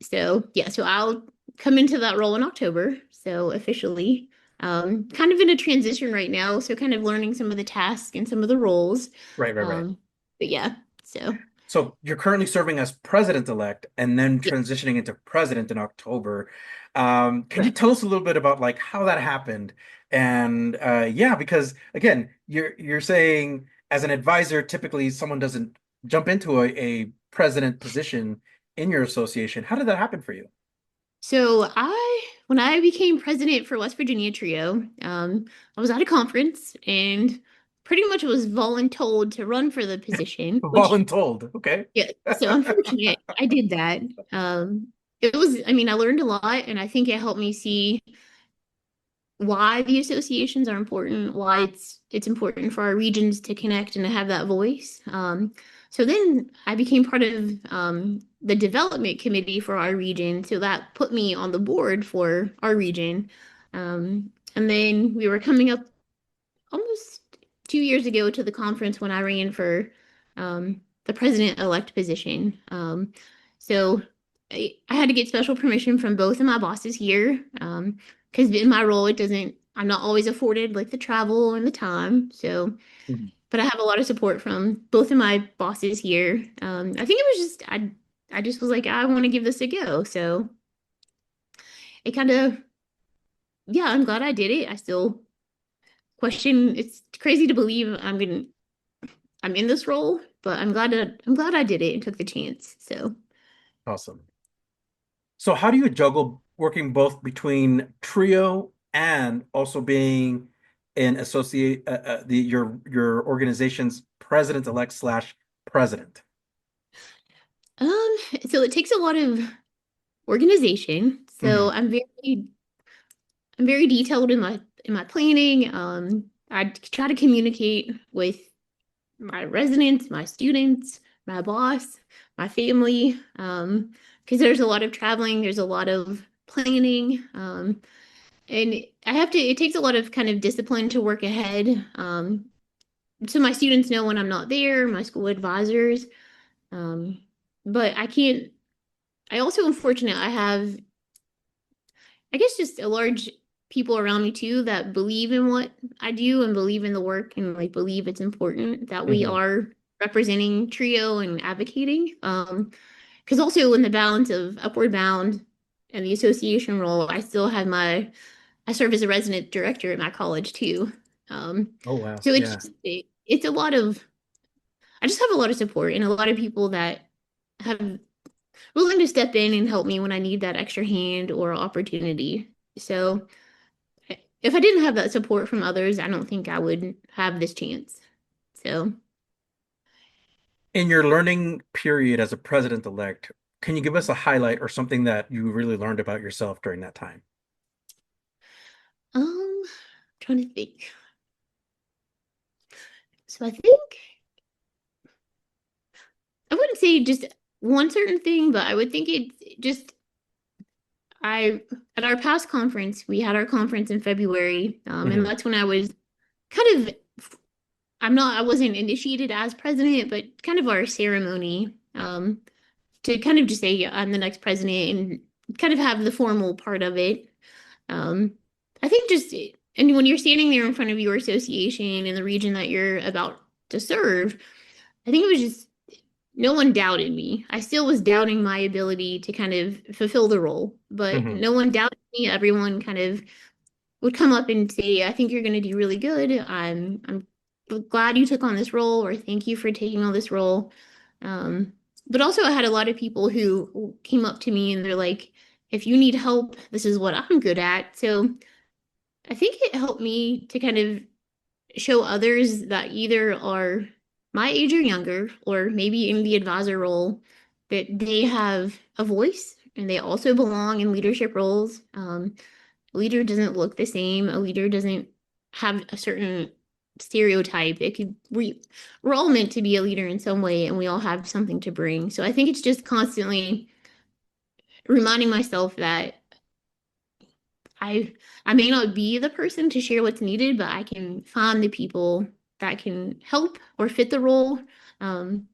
So yeah, so I'll come into that role in October. So officially, kind of in a transition right now. So kind of learning some of the tasks and some of the roles. Right, right, right. Um, but yeah, so So you're currently serving as president-elect and then yeah, transitioning into president in October. Can you correct. tell us a little bit about like how that happened? And yeah, because again, you're saying as an advisor, typically someone doesn't jump into a president position in your association. How did that happen for you? So when I became president for West Virginia Trio, I was at a conference and pretty much was voluntold to run for the position, which Voluntold. Okay. yeah, so unfortunate I did that. It was, I mean, I learned a lot and I think it helped me see why the associations are important, why it's important for our regions to connect and to have that voice. So then I became part of the development committee for our region. So that put me on the board for our region. And then we were coming up almost 2 years ago to the conference when I ran for the president-elect position. So I had to get special permission from both of my bosses here, because in my role, I'm not always afforded like the travel and the time. So, Mhm. but I have a lot of support from both of my bosses here. I think it was just I just was like, I want to give this a go. So it kind of, yeah, I'm glad I did it. I still question. It's crazy to believe I'm in this role, but I'm glad I did it and took the chance. So, Awesome. So how do you juggle working both between trio and also being an associate, your organization's president-elect slash president? um, so it takes a lot of organization. So Hmm. I'm very detailed in my planning. I try to communicate with my residents, my students, my boss, my family. Because there's a lot of traveling, there's a lot of planning. And it takes a lot of kind of discipline to work ahead. So my students know when I'm not there, my school advisors. Um, but I also am fortunate I have, I guess, just a large people around me too that believe in what I do and believe in the work and like believe it's important that we Hmm. are representing Trio and advocating. Because also in the balance of Upward Bound and the association role, I serve as a resident director at my college too. Um, Oh, wow. so Yeah. it's a lot of I just have a lot of support and a lot of people that have willing to step in and help me when I need that extra hand or opportunity. So if I didn't have that support from others, I don't think I would have this chance. So, In your learning period as a president-elect, can you give us a highlight or something that you really learned about yourself during that time? trying to think. So I think I wouldn't say just one certain thing, but I would think it's just I at our past conference, we had our conference in February, and Hmm. that's when I was kind of I wasn't initiated as president, but kind of our ceremony, to kind of just say yeah, I'm the next president and kind of have the formal part of it. Um, I think just and when you're standing there in front of your association in the region that you're about to serve, I think it was just no one doubted me. I still was doubting my ability to kind of fulfill the role, but Hmm. no one doubted me. Everyone kind of would come up and say, "I think you're going to do really good. I'm glad you took on this role," or "Thank you for taking on this role." Um, but also, I had a lot of people who came up to me and they're like, "If you need help, this is what I'm good at." So I think it helped me to kind of show others that either are my age or younger, or maybe in the advisor role, that they have a voice and they also belong in leadership roles. A leader doesn't look the same. A leader doesn't have a certain stereotype. We're all meant to be a leader in some way, and we all have something to bring. So I think it's just constantly reminding myself that I I may not be the person to share what's needed, but I can find the people that can help or fit the role. Um,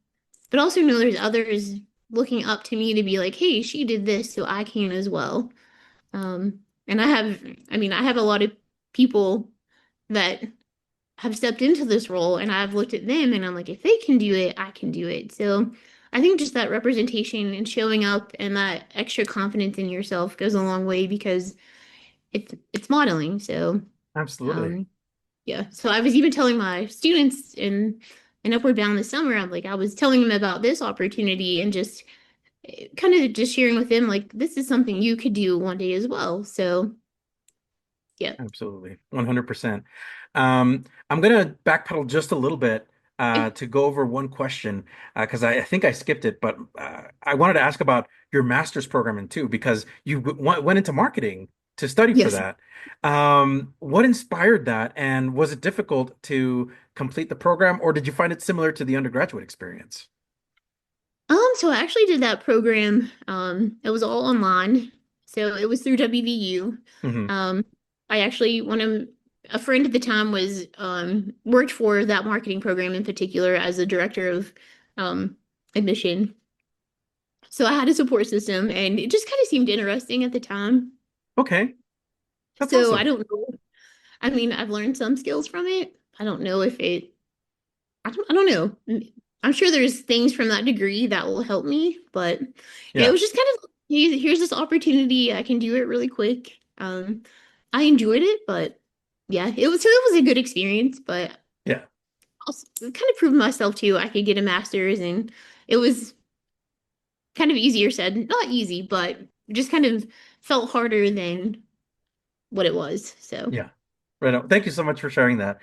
but also know there's others looking up to me to be like, hey, she did this, so I can as well. And I have a lot of people that have stepped into this role, and I've looked at them and I'm like, if they can do it, I can do it. So I think just that representation and showing up and that extra confidence in yourself goes a long way because it's modeling. So Absolutely. um, yeah. So I was even telling my students in Upward Bound this summer, I was telling them about this opportunity and just kind of just sharing with them like this is something you could do one day as well. So yeah. Absolutely. 100%. I'm going to backpedal just a little bit to go over one question because I think I skipped it, but I wanted to ask about your master's program in too, because you went into marketing to study for Yes. that. What inspired that, and was it difficult to complete the program, or did you find it similar to the undergraduate experience? So I actually did that program. It was all online. So it was through WVU. Hmm. Um, I actually a friend at the time was worked for that marketing program in particular as a director of um admission. So I had a support system and it just kind of seemed interesting at the time. Okay, that's So I awesome. don't know. I mean, I've learned some skills from it. I don't know if it I don't know. I'm sure there's things from that degree that will help me, but yeah, it Yeah, was just kind of here's this opportunity. I can do it really quick. I enjoyed it, but yeah, it was a good experience, but yeah. also it kind of proved myself too. I could get a master's, and it was kind of easier said, not easy, but just kind of felt harder than what it was. So, Yeah. Right on. Thank you so much for sharing that.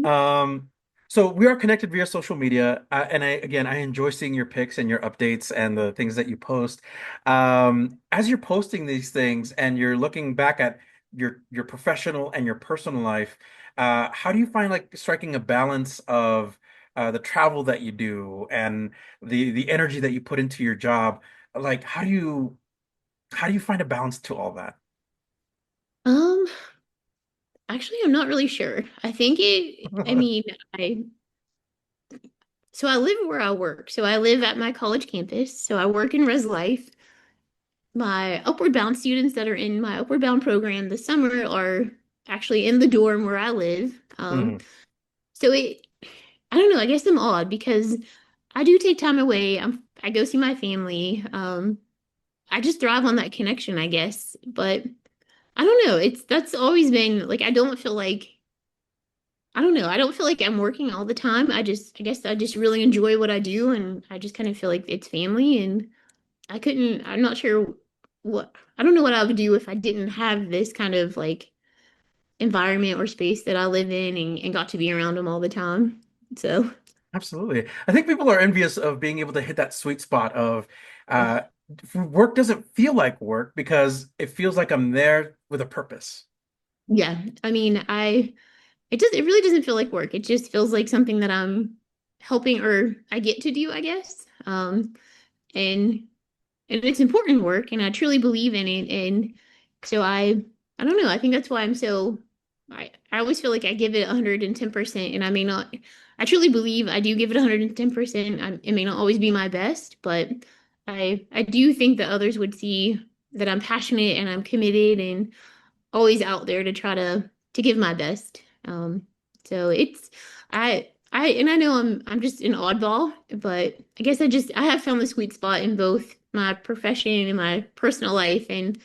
Um, so we are connected via social media, and I enjoy seeing your pics and your updates and the things that you post. As you're posting these things and you're looking back at your professional and your personal life, how do you find like striking a balance of the travel that you do and the energy that you put into your job? Like, how do you find a balance to all that? um, actually, I'm not really sure. I mean, I live where I work. So I live at my college campus. So I work in res life. My upward bound students that are in my upward bound program this summer are actually in the dorm where I live. Mhm. So I don't know, I guess I'm odd because I do take time away. I go see my family. I just thrive on that connection, I guess. But I don't know. That's always been like I don't know. I don't feel like I'm working all the time. I guess I just really enjoy what I do and I just kind of feel like it's family and I'm not sure I don't know what I would do if I didn't have this kind of like environment or space that I live in and got to be around them all the time. So, Absolutely. I think people are envious of being able to hit that sweet spot of uh, work doesn't feel like work because it feels like I'm there with a purpose. yeah. I mean, it really doesn't feel like work. It just feels like something that I'm helping or I get to do, I guess. And and it's important work and I truly believe in it and so I don't know I think that's why I always feel like I give it 110% and I may not I truly believe I do give it 110%. It may not always be my best but I do think that others would see that I'm passionate and I'm committed and always out there to try to give my best. So it's I and I know I'm just an oddball, but I guess I have found the sweet spot in both my profession and my personal life, and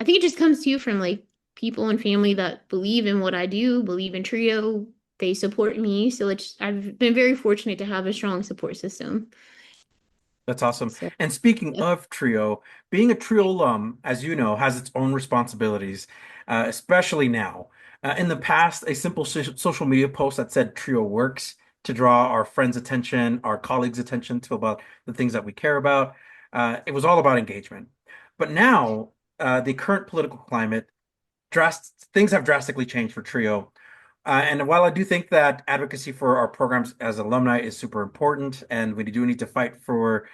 I think it just comes to you from like people and family that believe in what I do, believe in Trio. They support me, so I've been very fortunate to have a strong support system. That's awesome. So And speaking yeah, of Trio, being a Trio alum, as you know, has its own responsibilities, especially now. In the past, a simple social media post that said Trio works to draw our friends' attention, our colleagues' attention to about the things that we care about. It was all about engagement. But now, the current political climate things have drastically changed for Trio. And while I do think that advocacy for our programs as alumni is super important, and we do need to fight for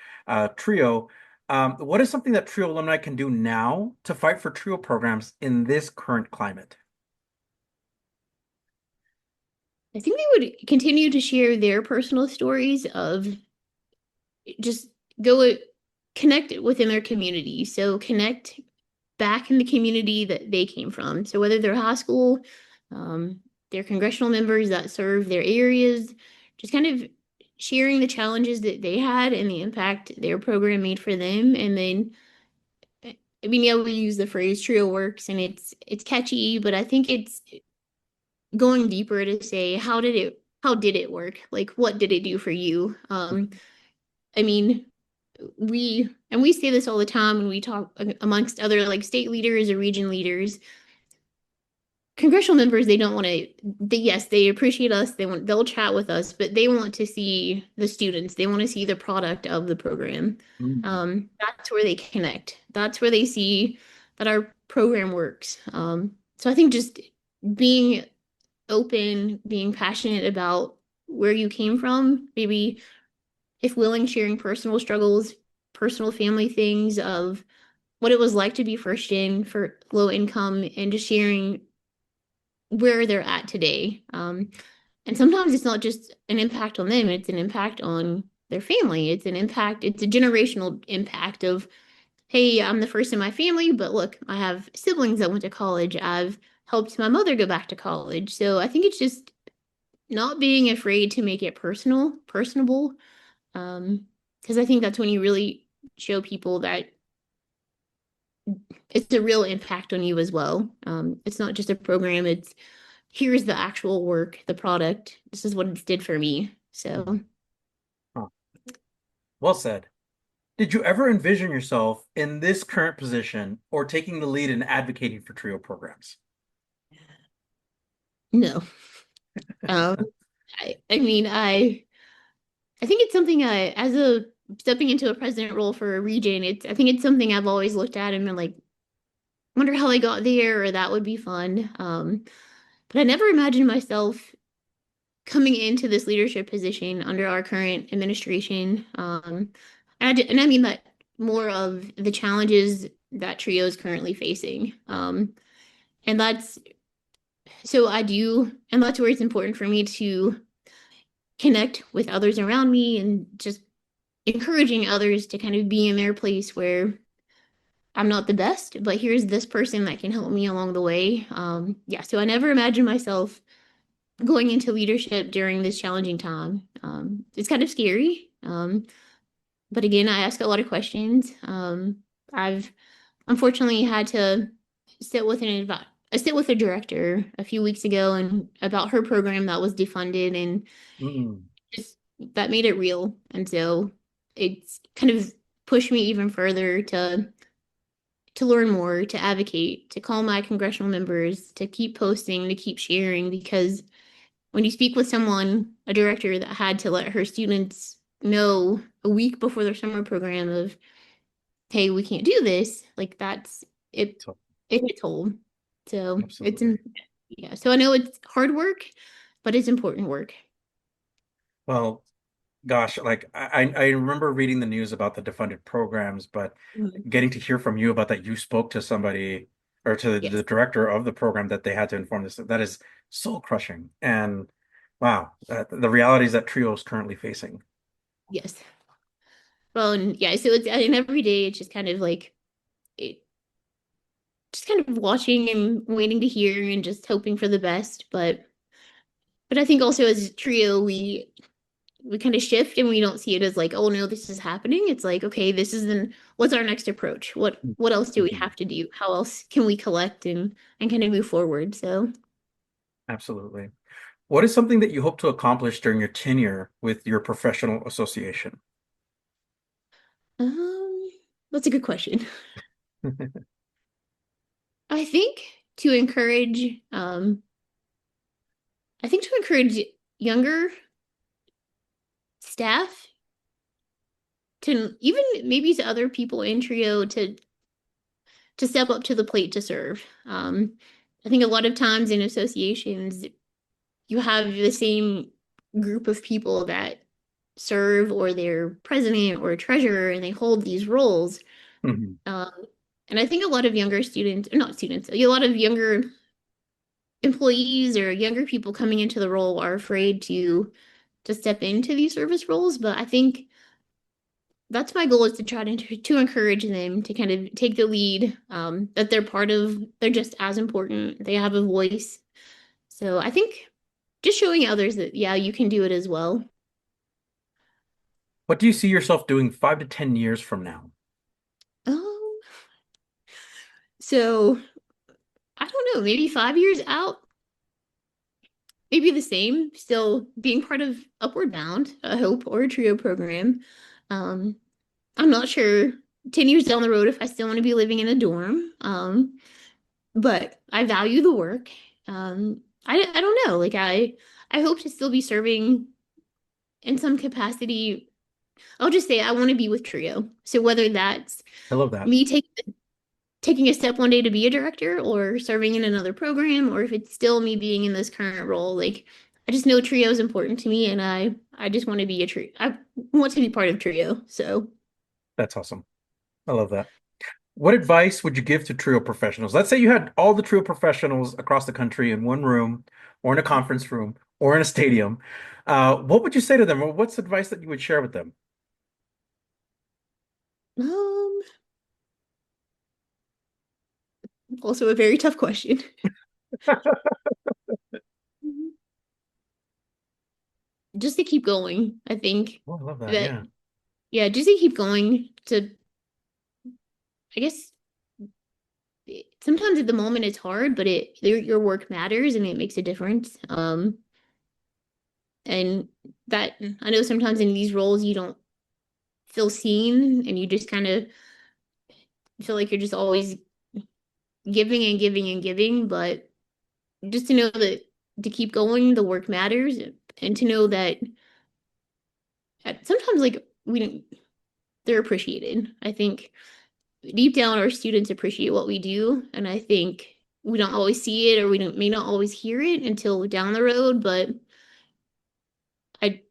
Trio, what is something that Trio alumni can do now to fight for Trio programs in this current climate? I think they would continue to share their personal stories of just go connect within their community. So connect back in the community that they came from. So whether they're high school, they're congressional members that serve their areas, just kind of sharing the challenges that they had and the impact their program made for them. And then, I mean, yeah, we use the phrase "trio works" and it's catchy, but I think it's going deeper to say how did it work? Like, what did it do for you? I mean, we say this all the time when we talk amongst other like state leaders or region leaders. Congressional members, they don't want to. Yes, they appreciate us. They'll chat with us, but they want to see the students. They want to see the product of the program. Mm. That's where they connect. That's where they see that our program works. So I think just being open, being passionate about where you came from, maybe if willing, sharing personal struggles, personal family things of what it was like to be first in for low income and just sharing where they're at today. And sometimes it's not just an impact on them, it's an impact on their family. It's a generational impact of, hey, I'm the first in my family, but look, I have siblings that went to college. I've helped my mother go back to college. So I think it's just not being afraid to make it personable, Because I think that's when you really show people that it's a real impact on you as well. It's not just a program, it's here's the actual work, the product. This is what it did for me. So, Huh. Well said. Did you ever envision yourself in this current position or taking the lead in advocating for TRIO programs? no. Um, I mean, I think it's something as a stepping into a president role for a region, I think it's something I've always looked at and been like, wonder how I got there, or that would be fun. But I never imagined myself coming into this leadership position under our current administration. And I mean that more of the challenges that Trio is currently facing. And that's so I do, and that's where it's important for me to connect with others around me and just encouraging others to kind of be in their place where I'm not the best, but here's this person that can help me along the way. Yeah, so I never imagined myself going into leadership during this challenging time. It's kind of scary. But again, I ask a lot of questions. I've unfortunately had to sit with sit with a director a few weeks ago and about her program that was defunded and Mm, just that made it real. And so it's kind of pushed me even further to learn more, to advocate, to call my congressional members, to keep posting, to keep sharing, because when you speak with someone, a director that had to let her students know a week before their summer program of, hey, we can't do this, like that's it, so it hit toll. So absolutely. yeah. So I know it's hard work, but it's important work. Well, gosh, like I remember reading the news about the defunded programs, but Mhm. getting to hear from you about that you spoke to somebody or to the Yes. director of the program that they had to inform this, that is so crushing. And wow, the realities that Trio is currently facing. Yes. Well, and yeah, so it's and every day it's just kind of like it just kind of watching and waiting to hear and just hoping for the best. But I think also as a trio, we kind of shift and we don't see it as like, oh no, this is happening. It's like, okay, this is then what's our next approach? What else do we Mhm. have to do? How else can we collect and kind of move forward? So Absolutely. What is something that you hope to accomplish during your tenure with your professional association? um that's a good question. I think to encourage I think to encourage younger staff to even maybe to other people in trio to step up to the plate to serve. I think a lot of times in associations, you have the same group of people that serve, or they're president or treasurer, and they hold these roles. Mhm. Um, and I think a lot of younger students, not students, a lot of younger employees or younger people coming into the role are afraid to step into these service roles. But I think that's my goal is to try to encourage them to kind of take the lead, that they're part of, they're just as important, they have a voice. So I think just showing others that, yeah, you can do it as well. What do you see yourself doing 5 to 10 years from now? Um, so I don't know, maybe 5 years out, maybe the same, still being part of Upward Bound, a Hope or a Trio program. Um, I'm not sure 10 years down the road if I still want to be living in a dorm. But I value the work. I don't know. I hope to still be serving in some capacity. I'll just say I want to be with Trio. So whether that's I love that. me taking a step one day to be a director or serving in another program, or if it's still me being in this current role, like I just know Trio is important to me, and I just want to be a Trio. I want to be part of Trio. So That's awesome. I love that. What advice would you give to Trio professionals? Let's say you had all the Trio professionals across the country in one room, or in a conference room, or in a stadium. What would you say to them, or what's advice that you would share with them? um also a very tough question. just to keep going. I think Oh, I love that. that, Yeah. yeah, just to keep going to, I guess sometimes at the moment it's hard, but your work matters and it makes a difference. And that I know sometimes in these roles you don't feel seen and you just kind of feel like you're just always giving and giving and giving, but just to know that to keep going, the work matters, and to know that sometimes like we don't, they're appreciated. I think deep down our students appreciate what we do, and I think we don't always see it or we don't may not always hear it until down the road, but I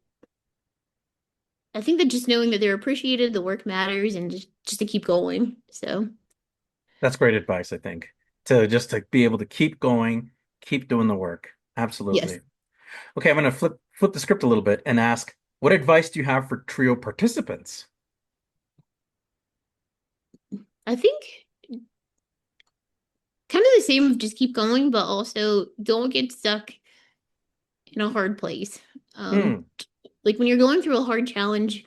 I think that just knowing that they're appreciated, the work matters, and just to keep going. So That's great advice, I think, to just to be able to keep going, keep doing the work. yes, Absolutely. Okay, I'm going to flip the script a little bit and ask, what advice do you have for trio participants? I think kind of the same. Just keep going, but also don't get stuck in a hard place. Hmm, Like when you're going through a hard challenge,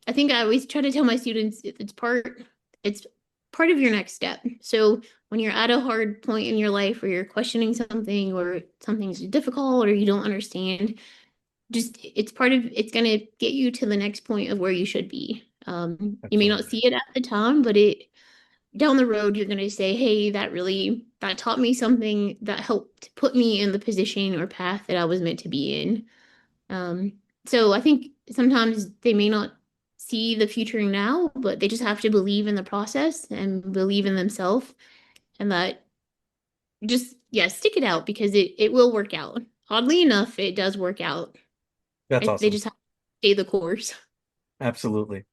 I think I always try to tell my students it's part of your next step. So when you're at a hard point in your life where you're questioning something or something's difficult or you don't understand, just it's gonna get you to the next point of where you should be. You may not absolutely. see it at the time, but it down the road you're gonna say, hey, that taught me something that helped put me in the position or path that I was meant to be in. So I think sometimes they may not see the future now, but they just have to believe in the process and believe in themselves, and that just, yeah, stick it out because it will work out. Oddly enough, it does work out. That's They awesome. just have to stay the course. Absolutely.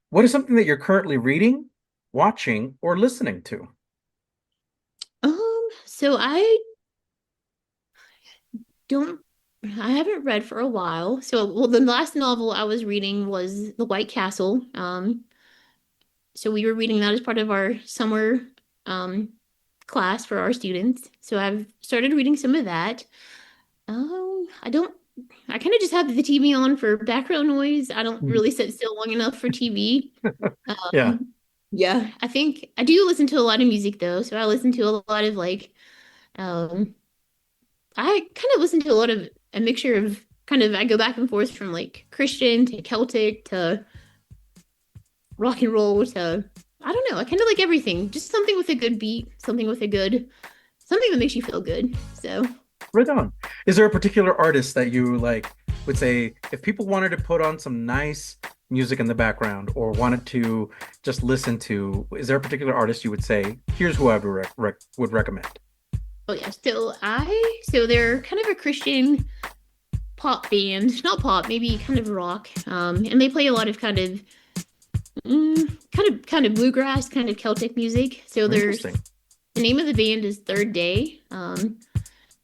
What is something that you're currently reading, watching, or listening to? So don't I haven't read for a while. So, well, the last novel I was reading was The White Castle. So we were reading that as part of our summer um class for our students. So I've started reading some of that. I don't I kind of just have the TV on for background noise. I don't Mhm. really sit still long enough for TV. Yeah, Yeah, I think I do listen to a lot of music though. So I listen to a lot of like um I kind of listen to a lot of a mixture of kind of I go back and forth from like Christian to Celtic to rock and roll to I don't know. I kind of like everything. Just something with a good beat, something that makes you feel good. So, right on. Is there a particular artist that you like would say if people wanted to put on some nice music in the background or wanted to just listen to, is there a particular artist you would say, here's who I would recommend? oh yeah. So they're kind of a Christian pop band, not pop, maybe kind of rock. And they play a lot of kind of bluegrass, kind of Celtic music. So Interesting. the name of the band is Third Day.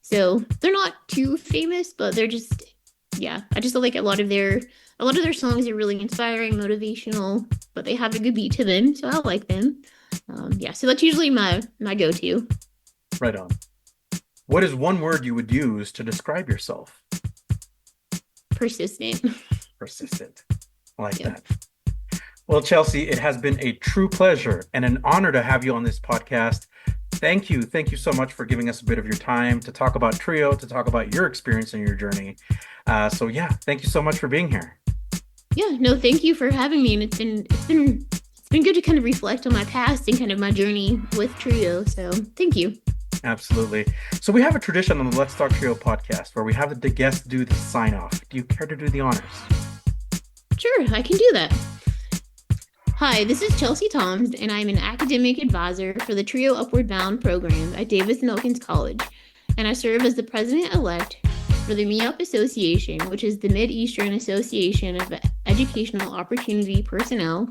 So they're not too famous, but they're just yeah. I just like a lot of their songs are really inspiring, motivational, but they have a good beat to them, so I like them. Yeah, so that's usually my go-to. Right on. What is one word you would use to describe yourself? Persistent. Persistent. I like Yeah. that. Well, Chelsey, it has been a true pleasure and an honor to have you on this podcast. Thank you. Thank you so much for giving us a bit of your time to talk about Trio, to talk about your experience and your journey. Yeah, thank you so much for being here. Yeah, no, thank you for having me, and it's been good to kind of reflect on my past and kind of my journey with Trio. So thank you. Absolutely. So we have a tradition on the Let's Talk Trio podcast where we have the guests do the sign off. Do you care to do the honors? Sure, I can do that. Hi, this is Chelsey Toms, and I'm an academic advisor for the Trio Upward Bound program at Davis and Elkins College, and I serve as the president-elect for the MEAOPP Association, which is the Mid-Eastern Association of Educational Opportunity Personnel,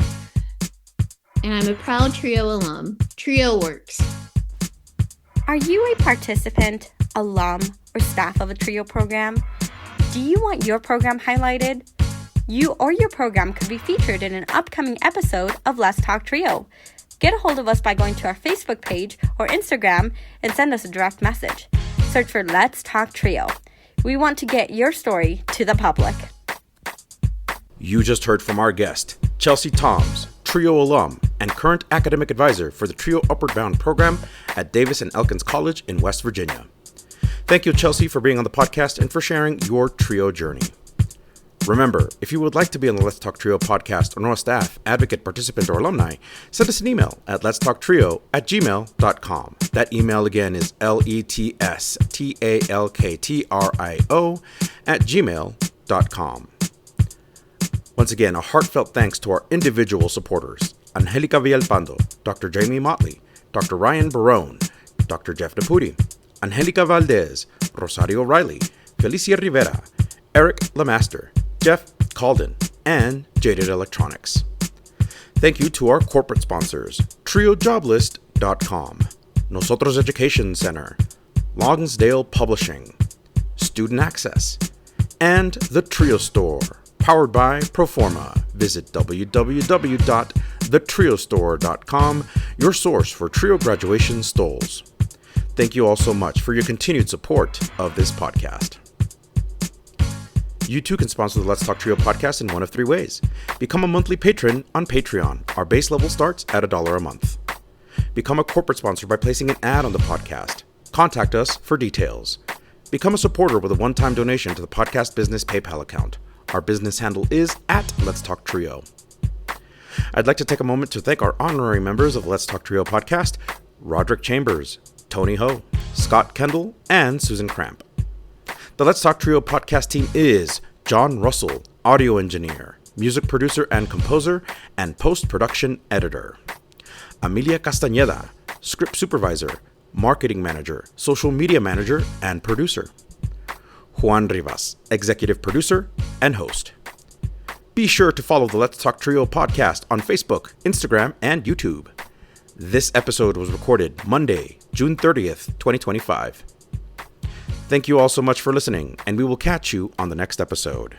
and I'm a proud Trio alum. Trio works. Are you a participant, alum, or staff of a Trio program? Do you want your program highlighted? You or your program could be featured in an upcoming episode of Let's Talk Trio. Get a hold of us by going to our Facebook page or Instagram and send us a direct message. Search for Let's Talk Trio. We want to get your story to the public. You just heard from our guest, Chelsey Toms, TRIO alum and current academic advisor for the TRIO Upward Bound program at Davis and Elkins College in West Virginia. Thank you, Chelsey, for being on the podcast and for sharing your TRIO journey. Remember, if you would like to be on the Let's Talk TRIO podcast or know a staff, advocate, participant, or alumni, send us an email at letstalktrio@gmail.com. That email again is letstalktrio@gmail.com. Once again, a heartfelt thanks to our individual supporters, Angelica Villalpando, Dr. Jamie Motley, Dr. Ryan Barone, Dr. Jeff Naputi, Angelica Valdez, Rosario Riley, Felicia Rivera, Eric Lemaster, Jeff Calden, and Jaded Electronics. Thank you to our corporate sponsors, TrioJoblist.com, Nosotros Education Center, Longsdale Publishing, Student Access, and The Trio Store, powered by Proforma. Visit www.thetriostore.com, your source for TRIO graduation stoles. Thank you all so much for your continued support of this podcast. You too can sponsor the Let's Talk TRIO podcast in one of three ways. Become a monthly patron on Patreon. Our base level starts at $1 a month. Become a corporate sponsor by placing an ad on the podcast. Contact us for details. Become a supporter with a one-time donation to the podcast business PayPal account. Our business handle is @Let'sTalkTrio. I'd like to take a moment to thank our honorary members of the Let's Talk TRIO podcast, Roderick Chambers, Tony Ho, Scott Kendall, and Susan Cramp. The Let's Talk TRIO podcast team is John Russell, audio engineer, music producer and composer, and post-production editor. Amelia Castañeda, script supervisor, marketing manager, social media manager, and producer. Juan Rivas, executive producer and host. Be sure to follow the Let's Talk TRIO podcast on Facebook, Instagram, and YouTube. This episode was recorded Monday, June 30th, 2025. Thank you all so much for listening, and we will catch you on the next episode.